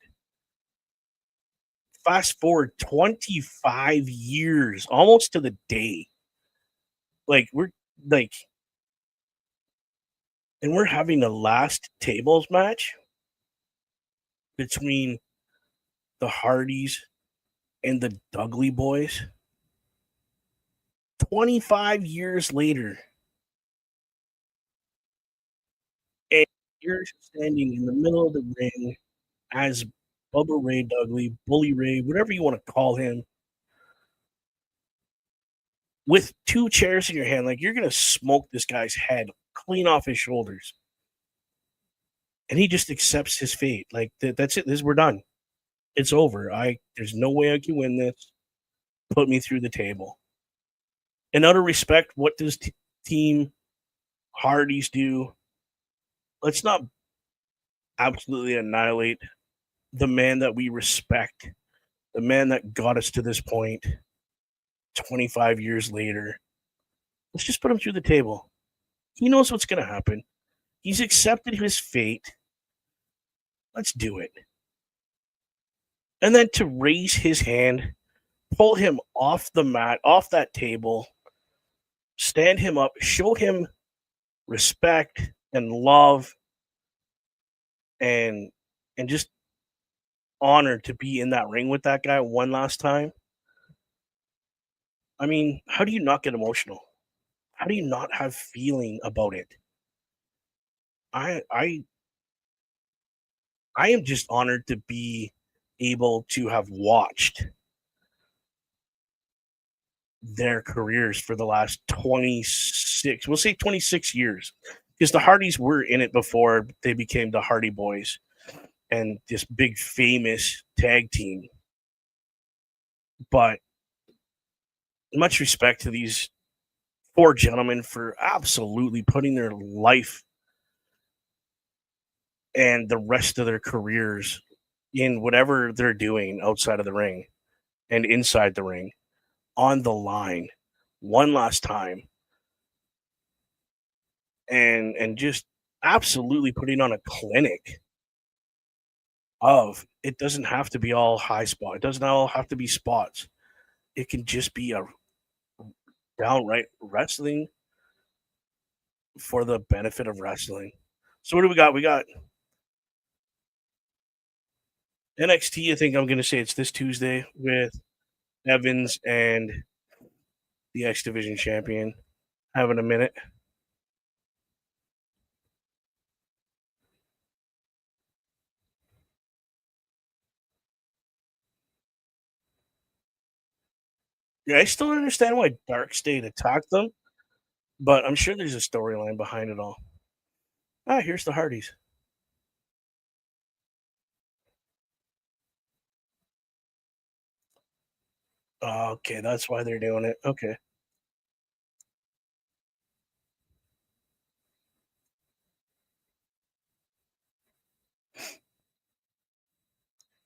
Fast forward 25 years, almost to the day. Like we're like, and we're having the last tables match between the Hardys and the Dudley boys. 25 years later, and you're standing in the middle of the ring as Bubba Ray Dudley, Bully Ray, whatever you want to call him, with two chairs in your hand, like you're gonna smoke this guy's head clean off his shoulders, and he just accepts his fate. Like that's it. We're done. It's over. There's no way I can win this. Put me through the table. In utter respect, what does Team Hardys do? Let's not absolutely annihilate the man that we respect, the man that got us to this point 25 years later. Let's just put him through the table. He knows what's going to happen. He's accepted his fate. Let's do it. And then to raise his hand, pull him off the mat, off that table, stand him up, show him respect and love and just honored to be in that ring with that guy one last time. I mean, how do you not get emotional? How do you not have feeling about it? I I I am just honored to be able to have watched their careers for the last 26, we'll say 26 years, because the Hardys were in it before they became the Hardy Boys and this big famous tag team. But much respect to these four gentlemen for absolutely putting their life and the rest of their careers in whatever they're doing outside of the ring and inside the ring on the line one last time and just absolutely putting on a clinic of it doesn't have to be all high spot. It doesn't all have to be spots. It can just be a downright wrestling for the benefit of wrestling. So what do we got? We got NXT. I think I'm going to say it's this Tuesday with Evans and the X Division champion having a minute. Yeah, I still don't understand why Dark State attacked them, but I'm sure there's a storyline behind it all. Ah, here's the Hardys. Okay, that's why they're doing it. Okay.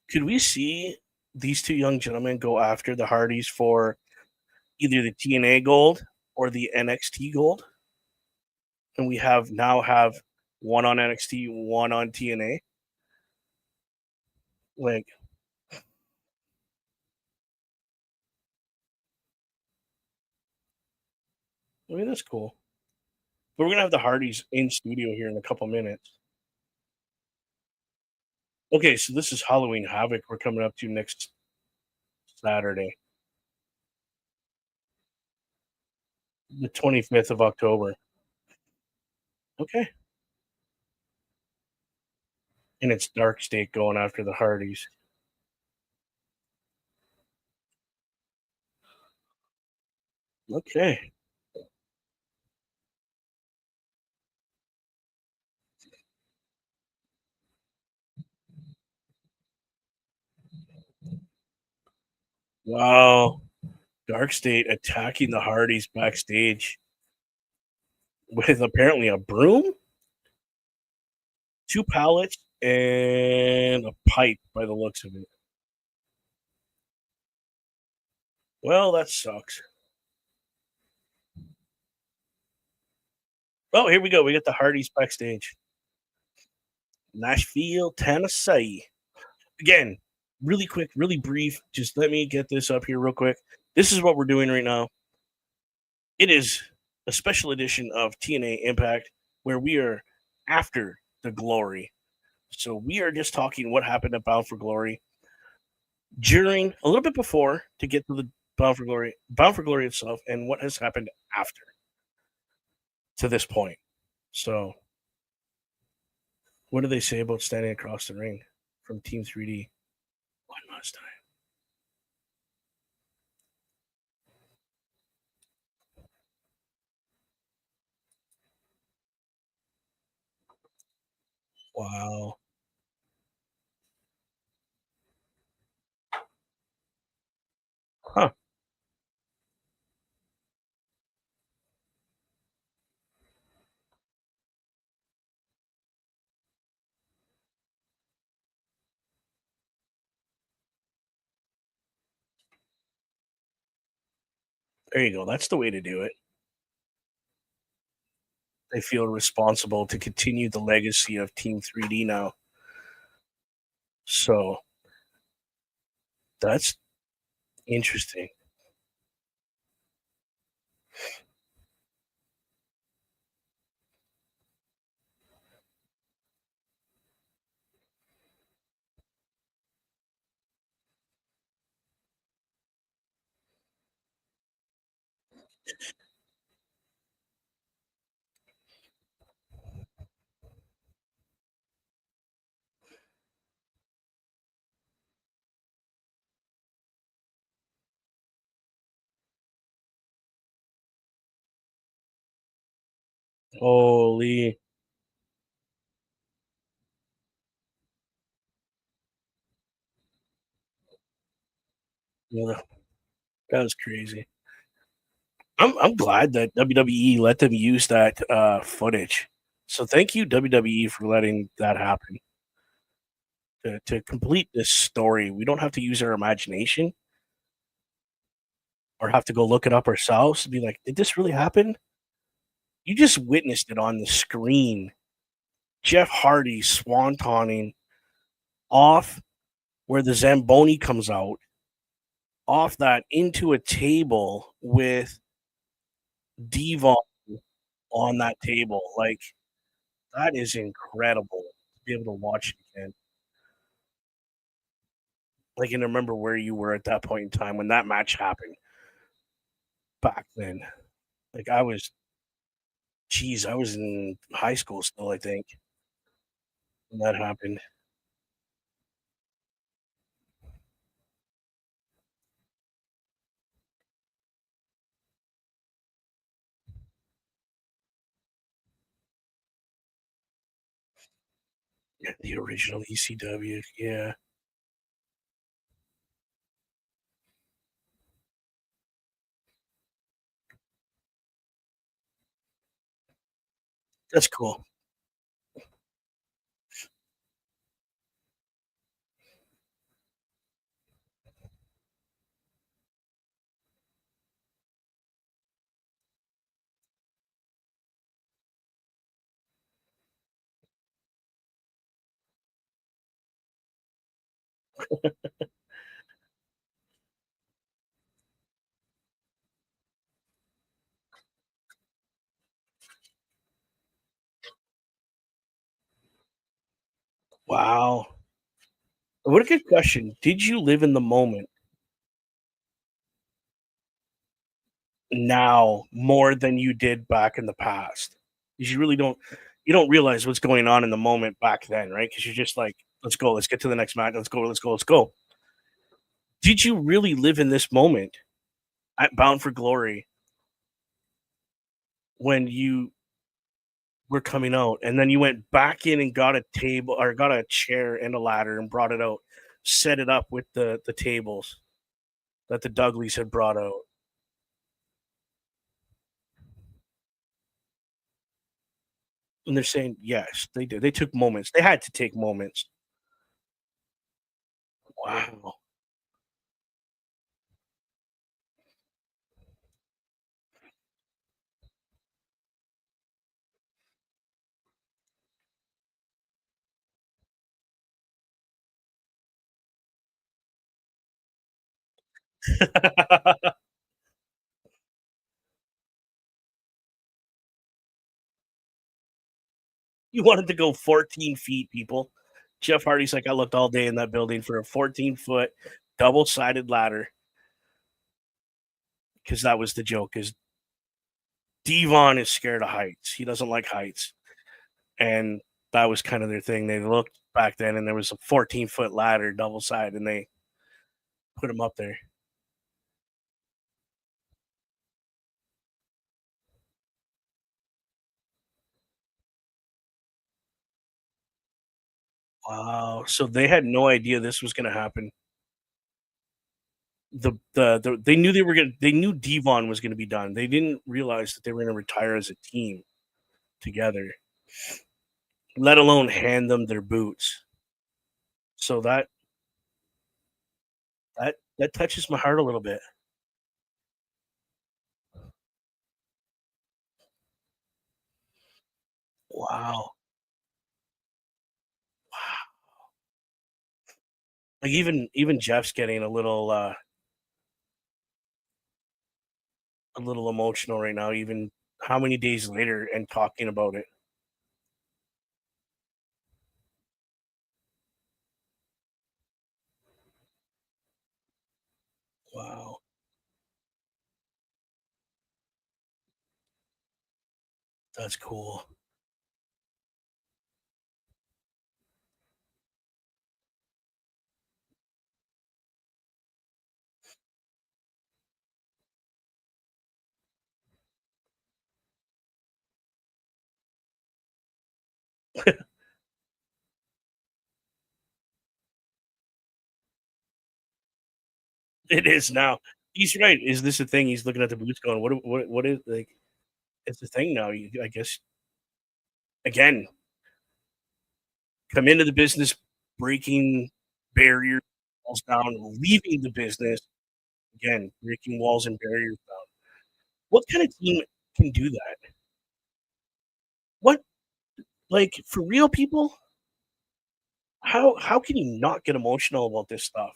Could we see these two young gentlemen go after the Hardys for either the TNA gold or the NXT gold? And we have one on NXT, one on TNA. Like, I mean, that's cool. But we're gonna have the Hardys in studio here in a couple minutes. Okay, so this is Halloween Havoc. We're coming up to next Saturday, the 25th of October. Okay, and it's Dark State going after the Hardys. Okay, wow. Dark State attacking the Hardys backstage with apparently a broom, two pallets, and a pipe by the looks of it. Well, that sucks. Oh, here we go. We got the Hardys backstage. Nashville, Tennessee. Again, really quick, really brief. Just let me get this up here real quick. This is what we're doing right now. It is a special edition of TNA Impact where we are after the glory. So we are just talking what happened at Bound for Glory during a little bit before to get to the Bound for Glory itself, and what has happened after to this point. So, what do they say about standing across the ring from Team 3D one last time? Wow. Huh. There you go. That's the way to do it. they feel responsible to continue the legacy of Team 3D now. So that's interesting. Holy, yeah, that was crazy. I'm glad that WWE let them use that footage. So thank you WWE for letting that happen to complete this story. We don't have to use our imagination or have to go look it up ourselves to be like, did this really happen? You just witnessed it on the screen. Jeff Hardy swantoning off where the Zamboni comes out, off that into a table with Devon on that table. Like, that is incredible to be able to watch it again. Like, and remember where you were at that point in time when that match happened back then. Like, I was in high school still, I think, when that happened. Yeah, the original ECW. Yeah, that's cool. Wow. What a good question. Did you live in the moment now more than you did back in the past? Because you don't realize what's going on in the moment back then, right? Because you're just like, let's go, let's get to the next match, let's go, let's go, let's go. Did you really live in this moment at Bound for Glory when you were coming out, and then you went back in and got a table or got a chair and a ladder and brought it out, set it up with the tables that the Dudleys had brought out. And they're saying, yes, they did. They took moments. They had to take moments. Wow. You wanted to go 14 feet, people. Jeff Hardy's like, I looked all day in that building for a 14-foot double-sided ladder because that was the joke. Is Devon is scared of heights. He doesn't like heights, and that was kind of their thing. They looked back then, and there was a 14-foot ladder, double side, and they put him up there. Wow! So they had no idea this was going to happen. They knew they knew Devon was going to be done. They didn't realize that they were going to retire as a team together, let alone hand them their boots. So that touches my heart a little bit. Wow. Wow. Like, even Jeff's getting a little emotional right now, even how many days later and talking about it. Wow. That's cool. It is now. He's right. Is this a thing? He's looking at the boots going, what is like, it's a thing now. You I guess, again, come into the business, breaking barriers, walls down, leaving the business, again, breaking walls and barriers down. What kind of team can do that? What, like, for real people, how can you not get emotional about this stuff?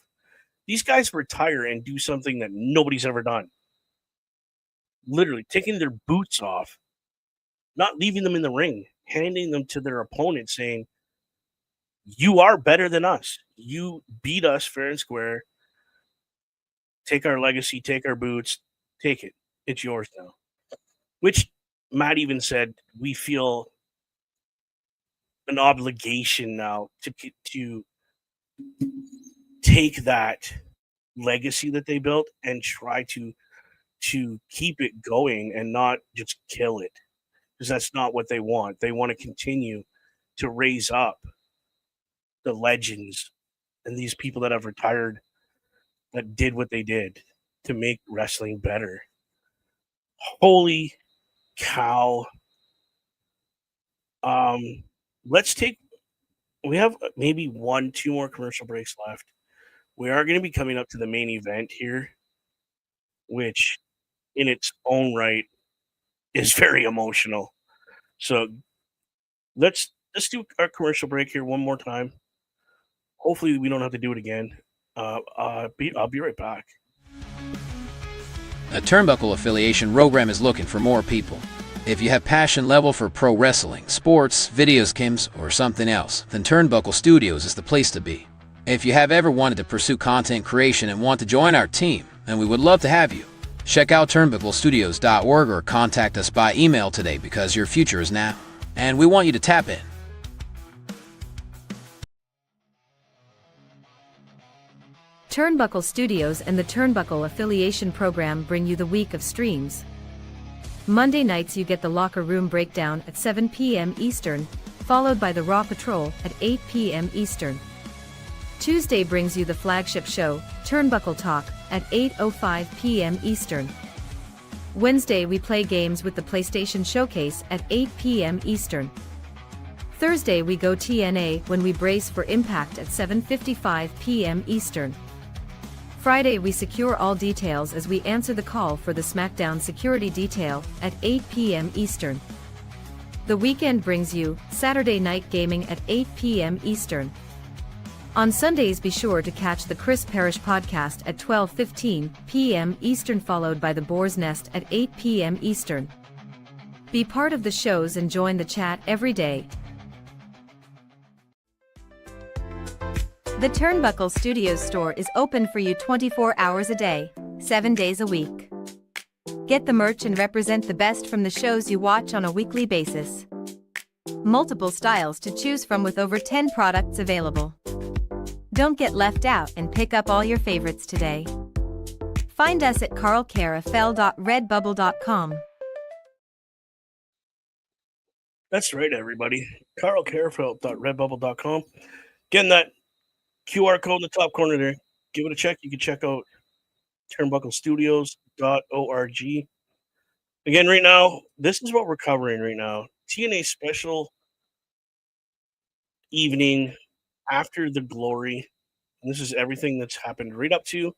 These guys retire and do something that nobody's ever done. Literally taking their boots off, not leaving them in the ring, handing them to their opponent saying, "You are better than us. You beat us fair and square. Take our legacy, take our boots, take it. It's yours now." Which Matt even said, "We feel an obligation now to take that legacy that they built and try to keep it going and not just kill it, because that's not what they want. They want to continue to raise up the legends and these people that have retired that did what they did to make wrestling better." Holy cow. Um, let's take we have maybe 1, 2 more commercial breaks left. We are going to be coming up to the main event here, which in its own right is very emotional. So let's do our commercial break here one more time. Hopefully, we don't have to do it again. I'll be right back. A Turnbuckle affiliation program is looking for more people. If you have passion level for pro wrestling, sports, videos, games, or something else, then Turnbuckle Studios is the place to be. If you have ever wanted to pursue content creation and want to join our team, then we would love to have you. Check out turnbucklestudios.org or contact us by email today, because your future is now, and we want you to tap in. Turnbuckle Studios and the Turnbuckle Affiliation Program bring you the week of streams. Monday nights you get the Locker Room Breakdown at 7 p.m. Eastern, followed by the Raw Patrol at 8 p.m. Eastern. Tuesday brings you the flagship show, Turnbuckle Talk, at 8:05 p.m. Eastern. Wednesday we play games with the PlayStation Showcase at 8 p.m. Eastern. Thursday we go TNA when we brace for impact at 7:55 p.m. Eastern. Friday we secure all details as we answer the call for the SmackDown security detail at 8 p.m. Eastern. The weekend brings you Saturday Night Gaming at 8 p.m. Eastern. On Sundays be sure to catch the Chris Parrish podcast at 12:15 p.m. Eastern, followed by the Boar's Nest at 8 p.m. Eastern. Be part of the shows and join the chat every day. The Turnbuckle Studios store is open for you 24 hours a day, 7 days a week. Get the merch and represent the best from the shows you watch on a weekly basis. Multiple styles to choose from with over 10 products available. Don't get left out and pick up all your favorites today. Find us at carlcarafel.redbubble.com. That's right, everybody. carlcarafel.redbubble.com. Getting that QR code in the top corner there. Give it a check. You can check out turnbucklestudios.org. Again, right now, this is what we're covering right now. TNA special evening after the Glory. And this is everything that's happened right up to,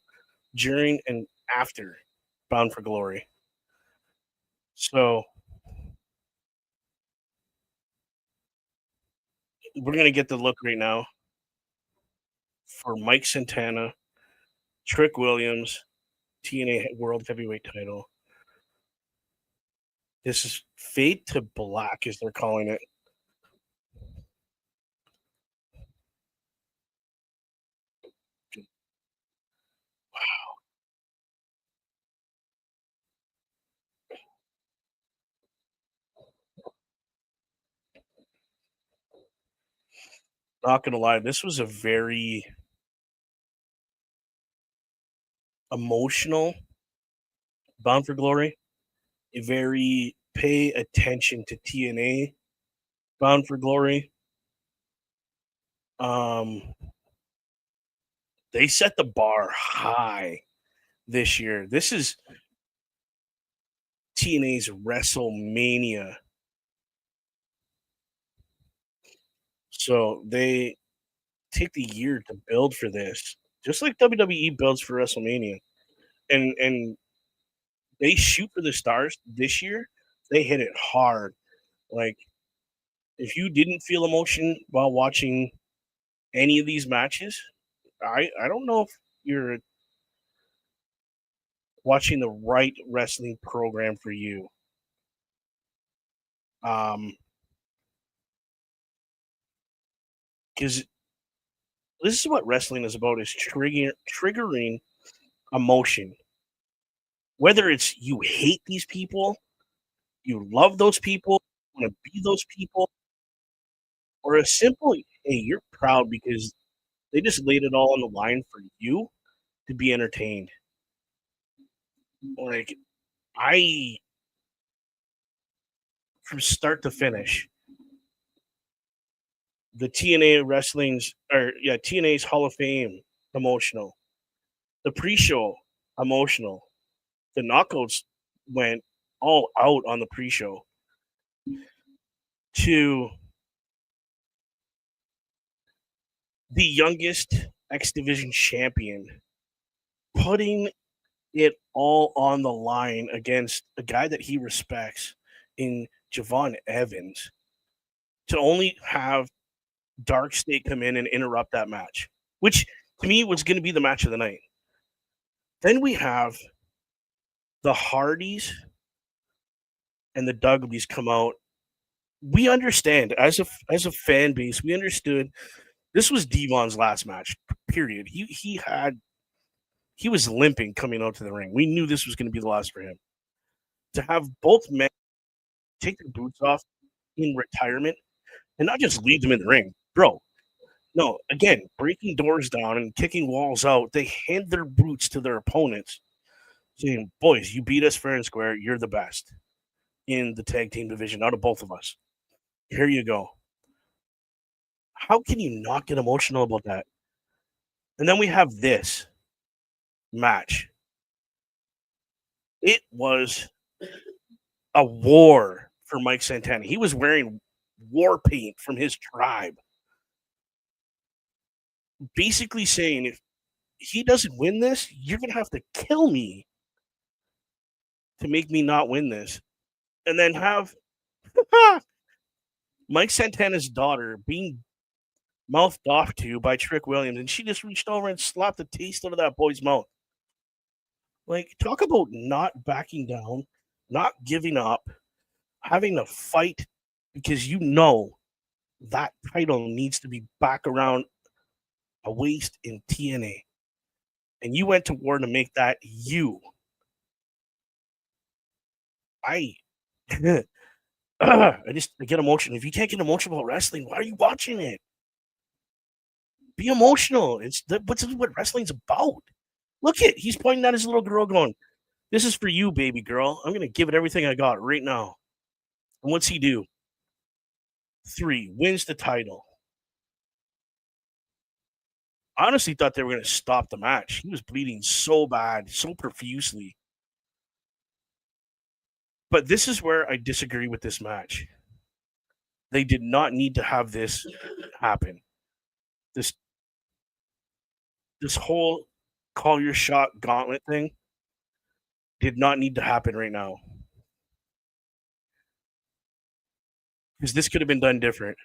during, and after Bound for Glory. So We're gonna get the look right now for Mike Santana, Trick Williams, TNA World Heavyweight Title. This is Fade to Black, as they're calling it. Not gonna lie, this was a very emotional Bound for Glory, a very pay attention to TNA Bound for Glory. Um, they set the bar high this year. This is TNA's WrestleMania. So they take the year to build for this, just like WWE builds for WrestleMania. And they shoot for the stars this year. They hit it hard. Like if you didn't feel emotion while watching any of these matches, I don't know if you're watching the right wrestling program for you. Because this is what wrestling is about: is triggering emotion. Whether it's you hate these people, you love those people, want to be those people, or a simple hey, you're proud because they just laid it all on the line for you to be entertained. Like I, from start to finish, the TNA's Hall of Fame emotional. The pre-show emotional. The knockouts went all out on the pre-show. To the youngest X Division champion putting it all on the line against a guy that he respects in Javon Evans, to only have Dark State come in and interrupt that match, which to me was going to be the match of the night. Then we have the Hardys and the Dudleys come out. We understand as a fan base, we understood this was Devon's last match. Period. He was limping coming out to the ring. We knew this was going to be the last for him. To have both men take their boots off in retirement and not just leave them in the ring, bro. No, again, breaking doors down and kicking walls out, they hand their boots to their opponents, saying, "Boys, you beat us fair and square. You're the best in the tag team division out of both of us. Here you go." How can you not get emotional about that? And then we have this match. It was a war for Mike Santana. He was wearing war paint from his tribe, basically saying, if he doesn't win this, you're going to have to kill me to make me not win this. And then have Mike Santana's daughter being mouthed off to by Trick Williams, and she just reached over and slapped the taste out of that boy's mouth. Like, talk about not backing down, not giving up, having to fight because you know that title needs to be back around a waist in TNA. And you went to war to make that you. I I get emotional. If you can't get emotional about wrestling, why are you watching it? Be emotional. What's what wrestling's about. Look at he's pointing at his little girl, going, "This is for you, baby girl. I'm gonna give it everything I got right now." And what's he do? 3 wins the title. I honestly thought they were gonna stop the match. He was bleeding so bad, so profusely. But this is where I disagree with this match. They did not need to have this happen. This this whole call your shot gauntlet thing did not need to happen right now. Because this could have been done different.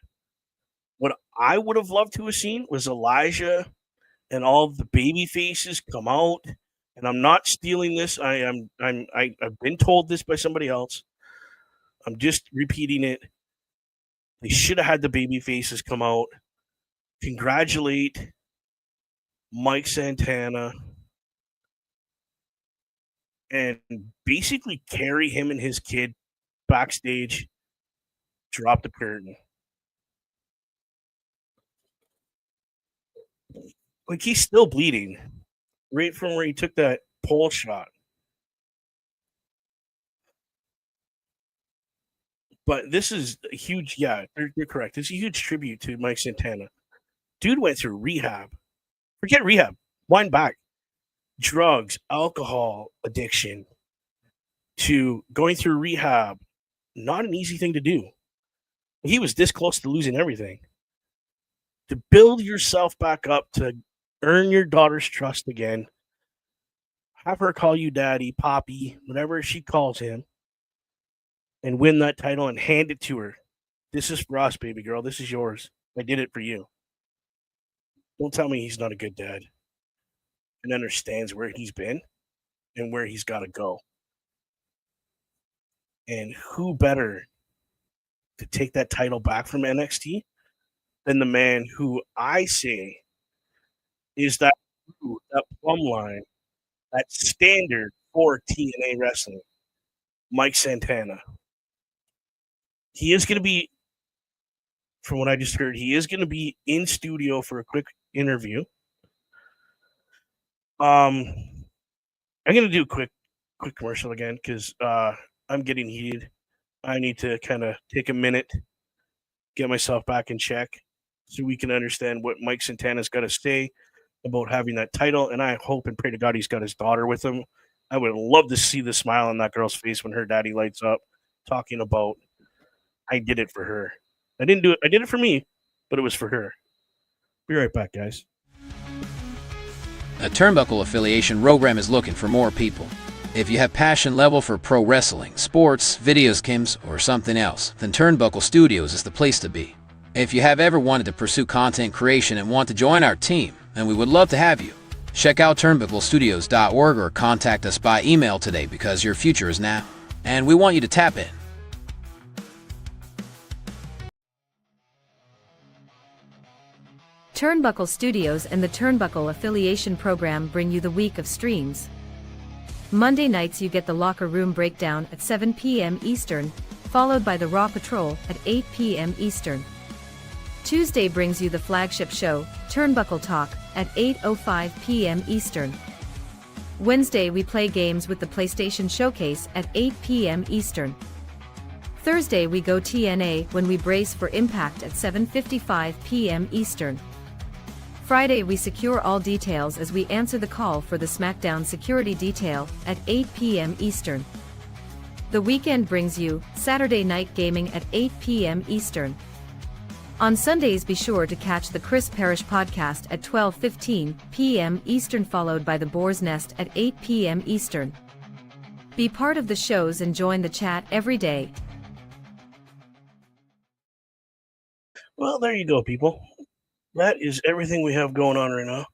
What I would have loved to have seen was Elijah and all the baby faces come out. And I'm not stealing this. I've been told this by somebody else. I'm just repeating it. They should have had the baby faces come out, congratulate Mike Santana, and basically carry him and his kid backstage, drop the curtain. Like, he's still bleeding right from where he took that pole shot. But this is a huge, yeah, you're correct. It's a huge tribute to Mike Santana. Dude went through rehab. Forget rehab. Wind back. Drugs, alcohol addiction, to going through rehab. Not an easy thing to do. He was this close to losing everything. To build yourself back up, to earn your daughter's trust again, have her call you daddy, poppy, whatever she calls him, and win that title and hand it to her. This is for us, baby girl. This is yours. I did it for you. Don't tell me he's not a good dad and understands where he's been and where he's got to go. And who better to take that title back from NXT than the man who I say is that plumb line, that standard for TNA wrestling, Mike Santana. He is going to be, from what I just heard, he is going to be in studio for a quick interview. I'm going to do a quick commercial again because I'm getting heated. I need to kind of take a minute, get myself back in check so we can understand what Mike Santana's got to say about having that title. And I hope and pray to God he's got his daughter with him. I would love to see the smile on that girl's face when her daddy lights up talking about, I did it for her. I didn't do it. I did it for me, but it was for her. Be right back, guys. A Turnbuckle affiliation program is looking for more people. If you have passion level for pro wrestling, sports, videos games, or something else, then Turnbuckle Studios is the place to be. If you have ever wanted to pursue content creation and want to join our team, then we would love to have you. Check out turnbucklestudios.org or contact us by email today because your future is now, and we want you to tap in. Turnbuckle Studios and the Turnbuckle Affiliation Program bring you the week of streams. Monday nights you get the Locker Room Breakdown at 7 p.m. Eastern, followed by the Raw Patrol at 8 p.m. Eastern. Tuesday brings you the flagship show, Turnbuckle Talk, at 8:05 p.m. Eastern. Wednesday we play games with the PlayStation Showcase at 8 p.m. Eastern. Thursday we go TNA when we brace for impact at 7:55 p.m. Eastern. Friday we secure all details as we answer the call for the SmackDown security detail at 8 p.m. Eastern. The weekend brings you Saturday Night Gaming at 8 p.m. Eastern. On Sundays be sure to catch the Chris Parrish podcast at 12:15 p.m. Eastern, followed by the Boar's Nest at 8 p.m. Eastern. Be part of the shows and join the chat every day. Well, there you go, people. That is everything we have going on right now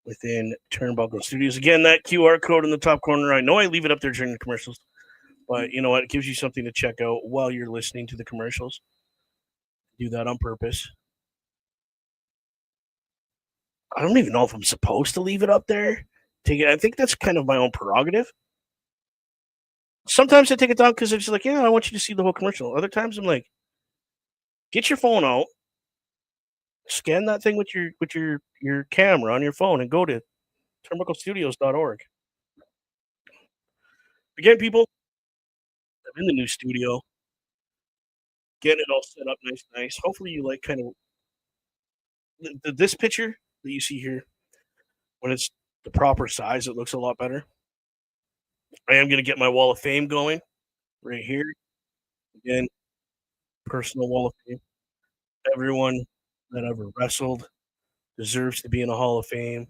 within Turnbuckle Studios. Again, that QR code in the top corner, I know I leave it up there during the commercials, but you know what? It gives you something to check out while you're listening to the commercials. Do that on purpose. I don't even know if I'm supposed to leave it up there. I think that's kind of my own prerogative. Sometimes I take it down because it's like, yeah, I want you to see the whole commercial. Other times I'm like, get your phone out, scan that thing with your camera on your phone, and go to turnbucklestudios.org. Again, people, I'm in the new studio, getting it all set up nice. Hopefully you like kind of this picture that you see here. When it's the proper size, it looks a lot better. I am going to get my wall of fame going right here. Again, personal wall of fame. Everyone that ever wrestled deserves to be in a Hall of Fame,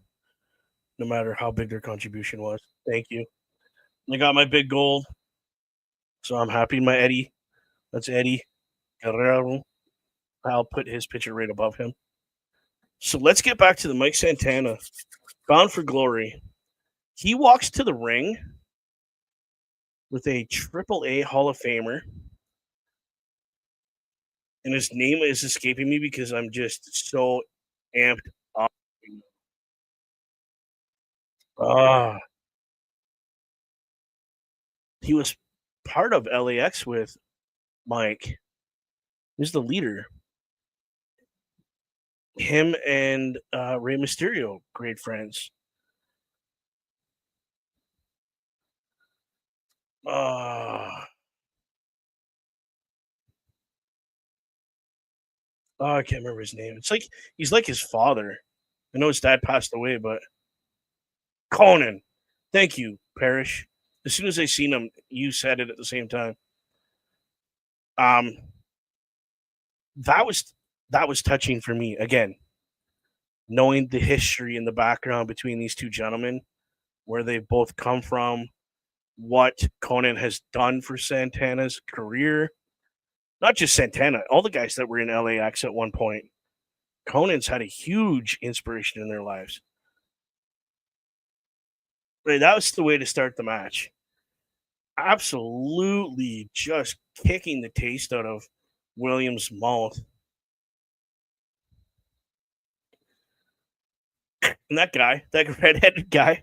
no matter how big their contribution was. Thank you. I got my big gold, so I'm happy. My Eddie, that's Eddie Guerrero. I'll put his picture right above him. So let's get back to the Mike Santana, Bound for Glory. He walks to the ring with a AAA Hall of Famer, and his name is escaping me because I'm just so amped up. He was part of LAX with Mike. He's the leader. Him and Rey Mysterio, great friends. I can't remember his name. It's like he's like his father. I know his dad passed away, but Conan. Thank you, Parrish. As soon as I seen him, you said it at the same time. Um, that was touching for me again. Knowing the history and the background between these two gentlemen, where they've both come from, what Conan has done for Santana's career. Not just Santana, all the guys that were in LAX at one point. Conan's had a huge inspiration in their lives. But that was the way to start the match. Absolutely just kicking the taste out of Williams' mouth. And that guy, that redheaded guy,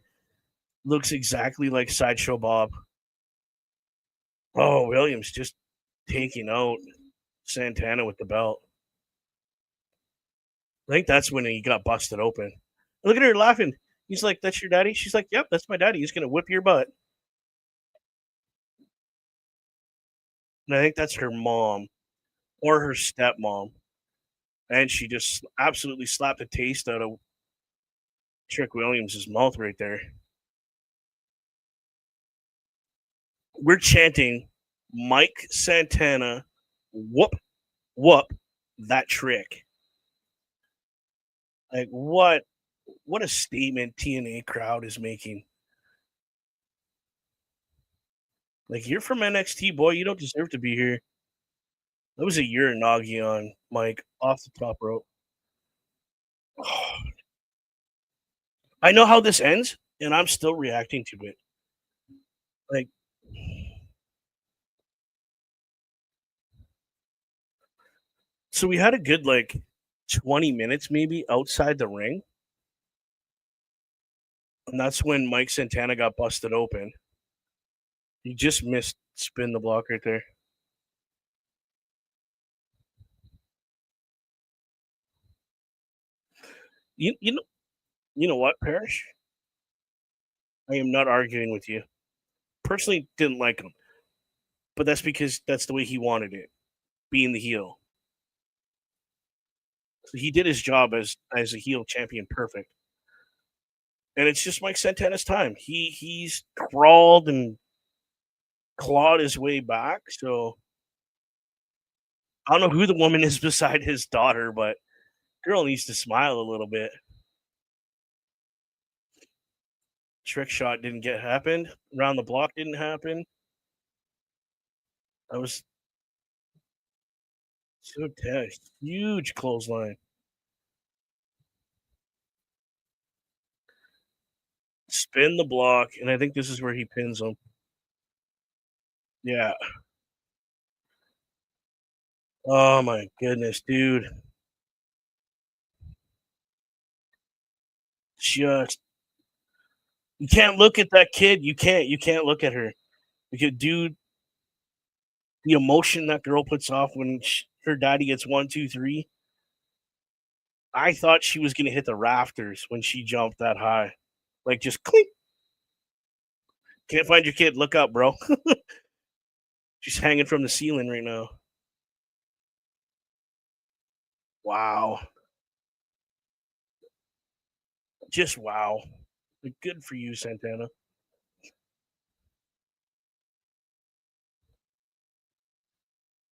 looks exactly like Sideshow Bob. Oh, Williams just taking out Santana with the belt. I think that's when he got busted open. Look at her laughing. He's like, "That's your daddy?" She's like, "Yep, that's my daddy. He's gonna whip your butt." And I think that's her mom or her stepmom. And she just absolutely slapped the taste out of Trick Williams' mouth right there. We're chanting Mike Santana, whoop, whoop, that trick. Like what a statement TNA crowd is making. Like, you're from NXT, boy. You don't deserve to be here. That was a Uranagi on Mike off the top rope. I know how this ends, and I'm still reacting to it. Like, so we had a good, 20 minutes maybe outside the ring. And that's when Mike Santana got busted open. He just missed spin the block right there. You know what, Parrish? I am not arguing with you. Personally, didn't like him, but that's because that's the way he wanted it, being the heel. So he did his job as a heel champion perfect. And it's just Mike Santana's time. He's crawled and clawed his way back. So I don't know who the woman is beside his daughter, but girl needs to smile a little bit. Trick shot didn't get happened. Around the block didn't happen. That was so tense. Huge clothesline. Spin the block, and I think this is where he pins him. Yeah. Oh my goodness, dude. Just you can't look at that kid. You can't look at her. Because, dude, the emotion that girl puts off when her daddy gets 1, 2, 3. I thought she was gonna hit the rafters when she jumped that high, like just clink. Can't find your kid. Look up, bro. She's hanging from the ceiling right now. Wow, just wow. Good for you, Santana.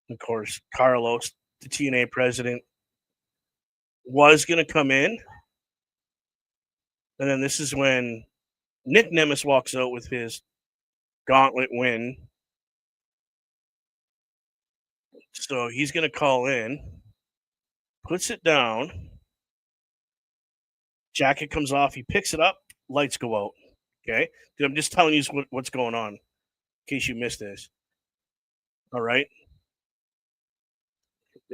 Of course, Carlos, the TNA president, was gonna come in, and then this is when Nick Nemes walks out with his gauntlet win. So he's gonna call in. puts it down. Jacket comes off. He picks it up. Lights go out. Okay. Dude, I'm just telling you what's going on in case you missed this. All right.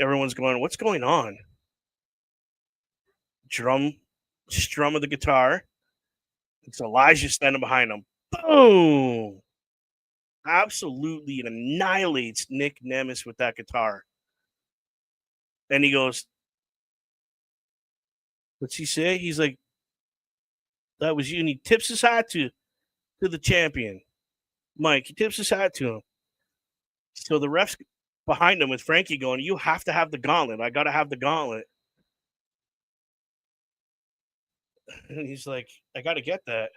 Everyone's going, what's going on? Strum of the guitar. It's Elijah standing behind him. Boom! Absolutely annihilates Nick Nemes with that guitar. And he goes, what's he say? He's like, that was you. And he tips his hat to the champion, Mike. He tips his hat to him. So the ref's behind him with Frankie going, you have to have the gauntlet. I got to have the gauntlet. And he's like, I got to get that.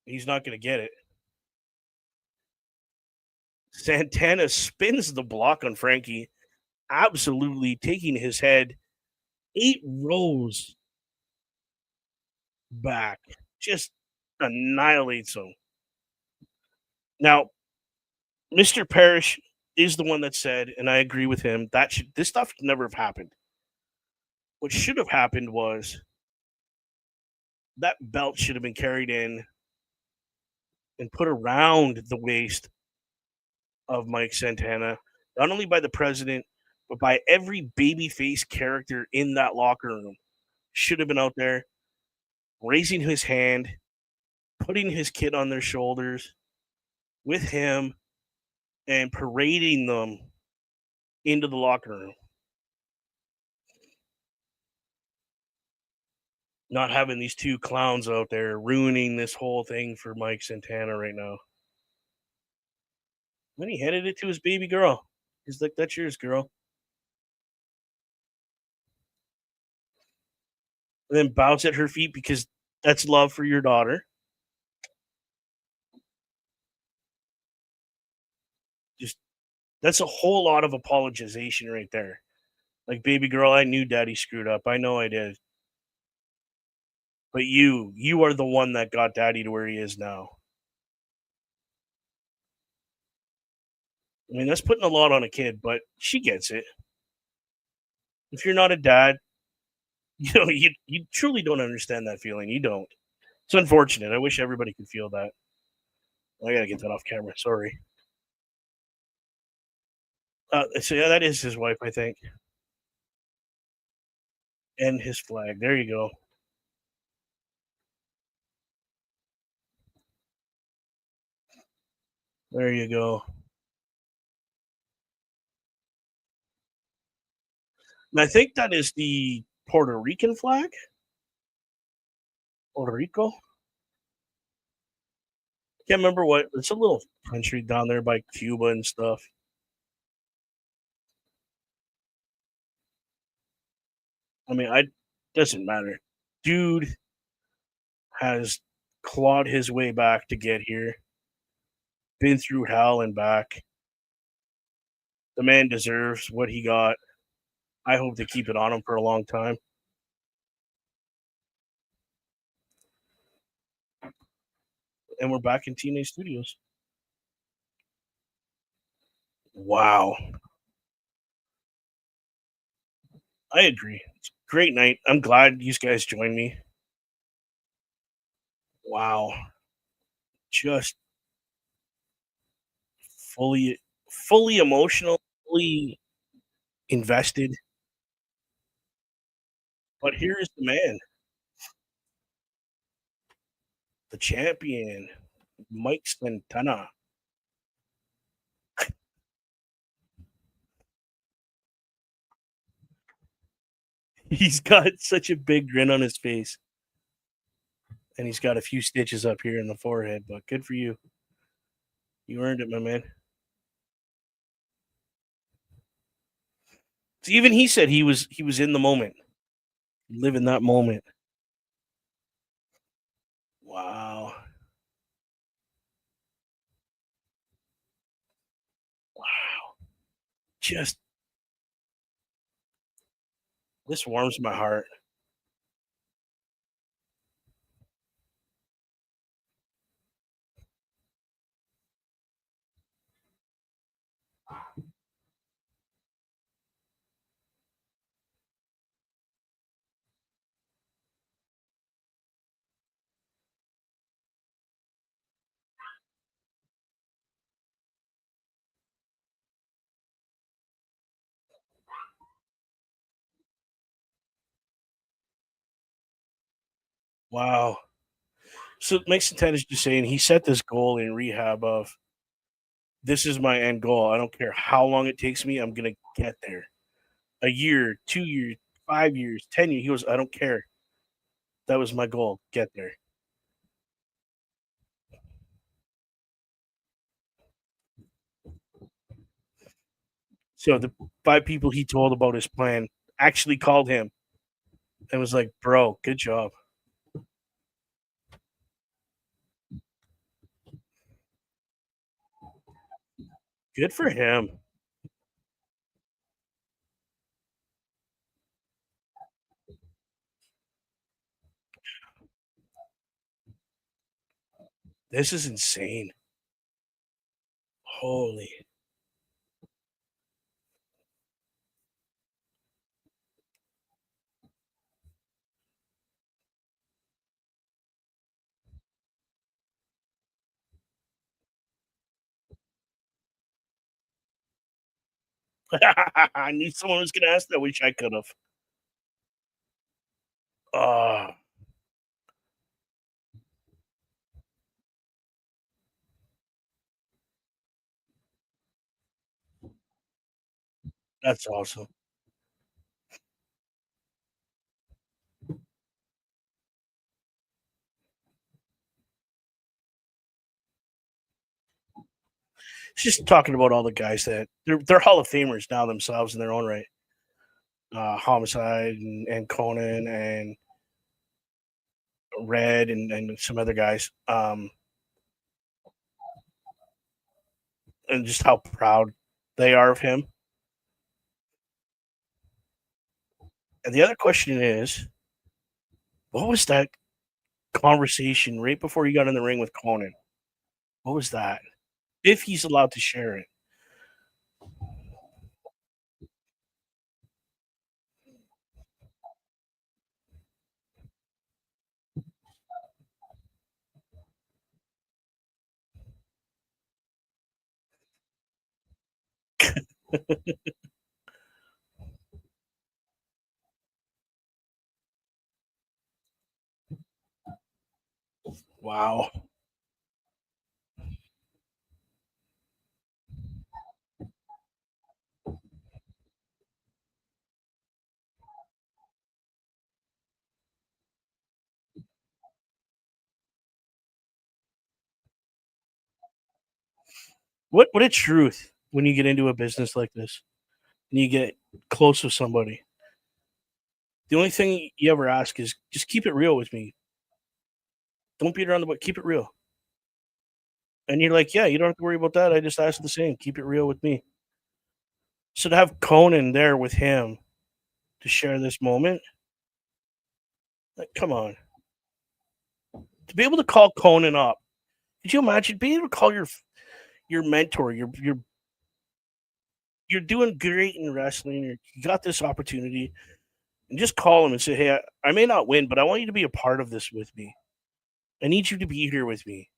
He's not going to get it. Santana spins the block on Frankie, absolutely taking his head 8 rows back. Just annihilates him. Now, Mr. Parrish is the one that said, and I agree with him, that this stuff should never have happened. What should have happened was that belt should have been carried in and put around the waist of Mike Santana, not only by the president, but by every babyface character in that locker room. Should have been out there raising his hand, putting his kid on their shoulders with him, and parading them into the locker room. Not having these two clowns out there ruining this whole thing for Mike Santana right now. Then he handed it to his baby girl. He's like, that's yours, girl. And then bows at her feet because that's love for your daughter. Just that's a whole lot of apologization right there. Like, baby girl, I knew daddy screwed up. I know I did. But you are the one that got daddy to where he is now. I mean, that's putting a lot on a kid, but she gets it. If you're not a dad, you truly don't understand that feeling. You don't. It's unfortunate. I wish everybody could feel that. I gotta get that off camera. Sorry. So yeah, that is his wife, I think, and his flag. There you go. There you go. And I think that is the Puerto Rican flag. Puerto Rico. Can't remember what. It's a little country down there by Cuba and stuff. I mean, I doesn't matter. Dude has clawed his way back to get here. Been through hell and back. The man deserves what he got. I hope they keep it on him for a long time. And we're back in TNA Studios. Wow. I agree. It's a great night. I'm glad you guys joined me. Wow. Just fully emotional, fully invested. But here is the man, the champion, Mike Santana. He's got such a big grin on his face. And he's got a few stitches up here in the forehead, but good for you. You earned it, my man. So even he said he was in the moment, living that moment. Wow. Wow. Just this warms my heart. Wow. So Mason Ted is just saying he set this goal in rehab of this is my end goal. I don't care how long it takes me. I'm gonna get there. A year, 2 years, 5 years, 10 years. He goes, I don't care. That was my goal. Get there. So the five people he told about his plan actually called him and was like, "Bro, good job. Good for him." This is insane. Holy. I knew someone was gonna ask that. Wish I could have. Oh, that's awesome. It's just talking about all the guys that they're Hall of Famers now themselves in their own right. Homicide and Conan and Red and some other guys. And just how proud they are of him. And the other question is, what was that conversation right before he got in the ring with Conan? What was that? If he's allowed to share it. Wow. What a truth when you get into a business like this and you get close with somebody. The only thing you ever ask is just keep it real with me. Don't beat around the bush. Keep it real. And you're like, yeah, you don't have to worry about that. I just asked the same. Keep it real with me. So to have Conan there with him to share this moment, like, come on. To be able to call Conan up, could you imagine being able to call your mentor, you're doing great in wrestling, you got this opportunity, and just call him and say, "Hey, I may not win, but I want you to be a part of this with me. I need you to be here with me."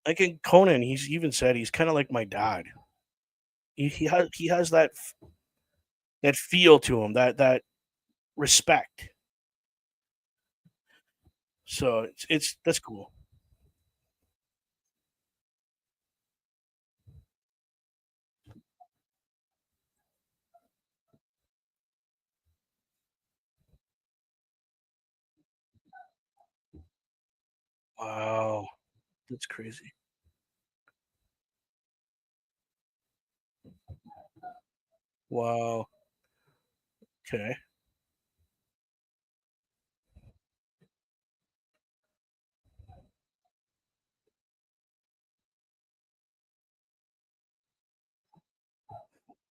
Like in Conan, he's even said he's kind of like my dad. He has that feel to him, that respect. So it's that's cool. Wow, that's crazy. Wow. Okay.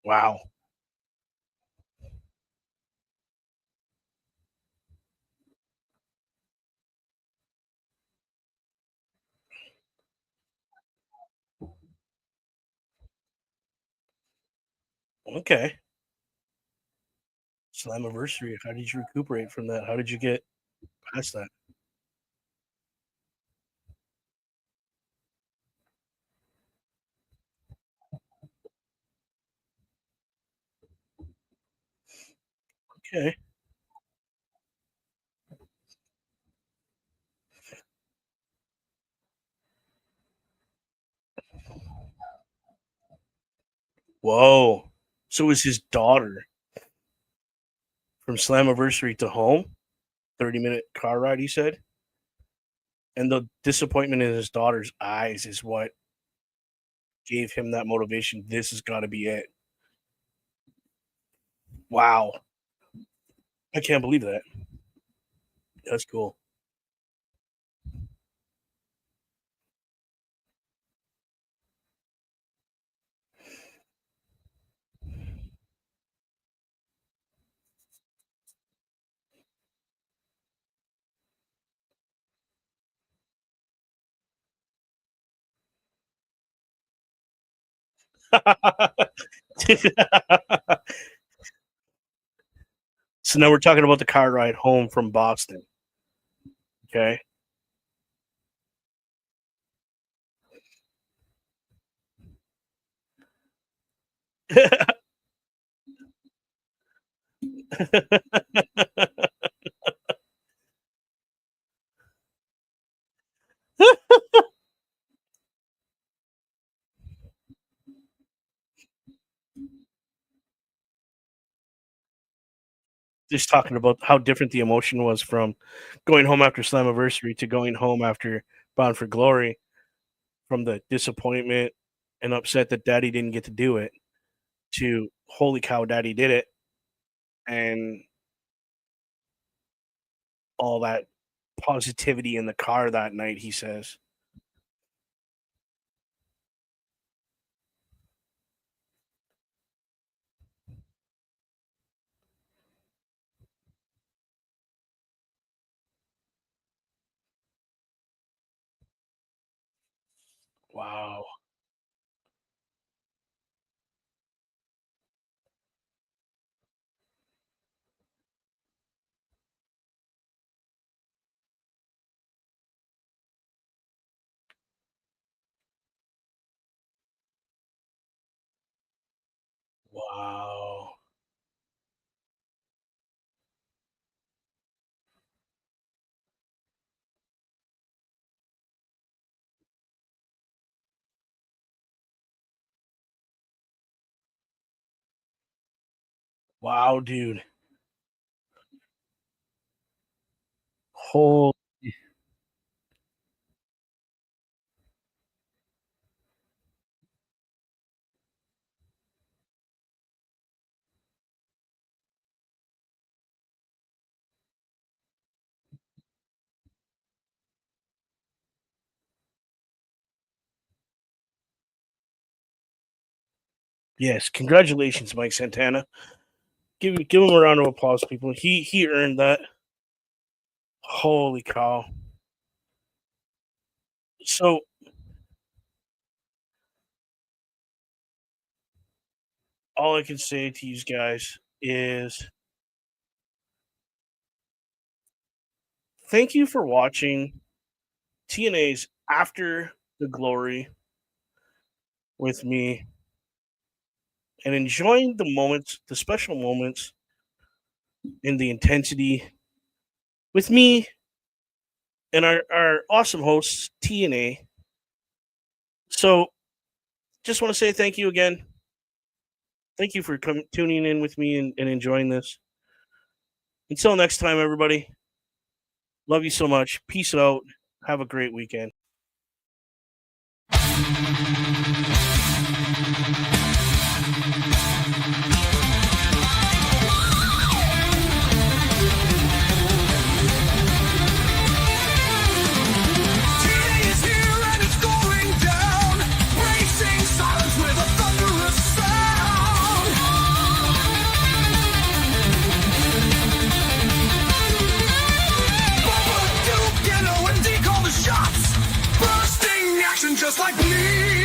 Wow. Okay. Slammiversary. How did you recuperate from that? How did you get past that? Okay. Whoa. So it was his daughter from Slammiversary to home, 30-minute car ride, he said. And the disappointment in his daughter's eyes is what gave him that motivation. This has got to be it. Wow. I can't believe that. That's cool. So now we're talking about the car ride home from Boston. Okay. Just talking about how different the emotion was from going home after Slammiversary to going home after Bound for Glory, from the disappointment and upset that Daddy didn't get to do it to holy cow, Daddy did it, and all that positivity in the car that night. He says, "Wow, wow, wow, dude, whole yes, congratulations, Mike Santana. Give him a round of applause, people. He earned that. Holy cow! So all I can say to you guys is thank you for watching TNA's After the Glory with me and enjoying the moments, the special moments, and the intensity with me and our awesome hosts, TNA. So just want to say thank you again. Thank you for tuning in with me and enjoying this. Until next time, everybody. Love you so much. Peace out. Have a great weekend. Just like me.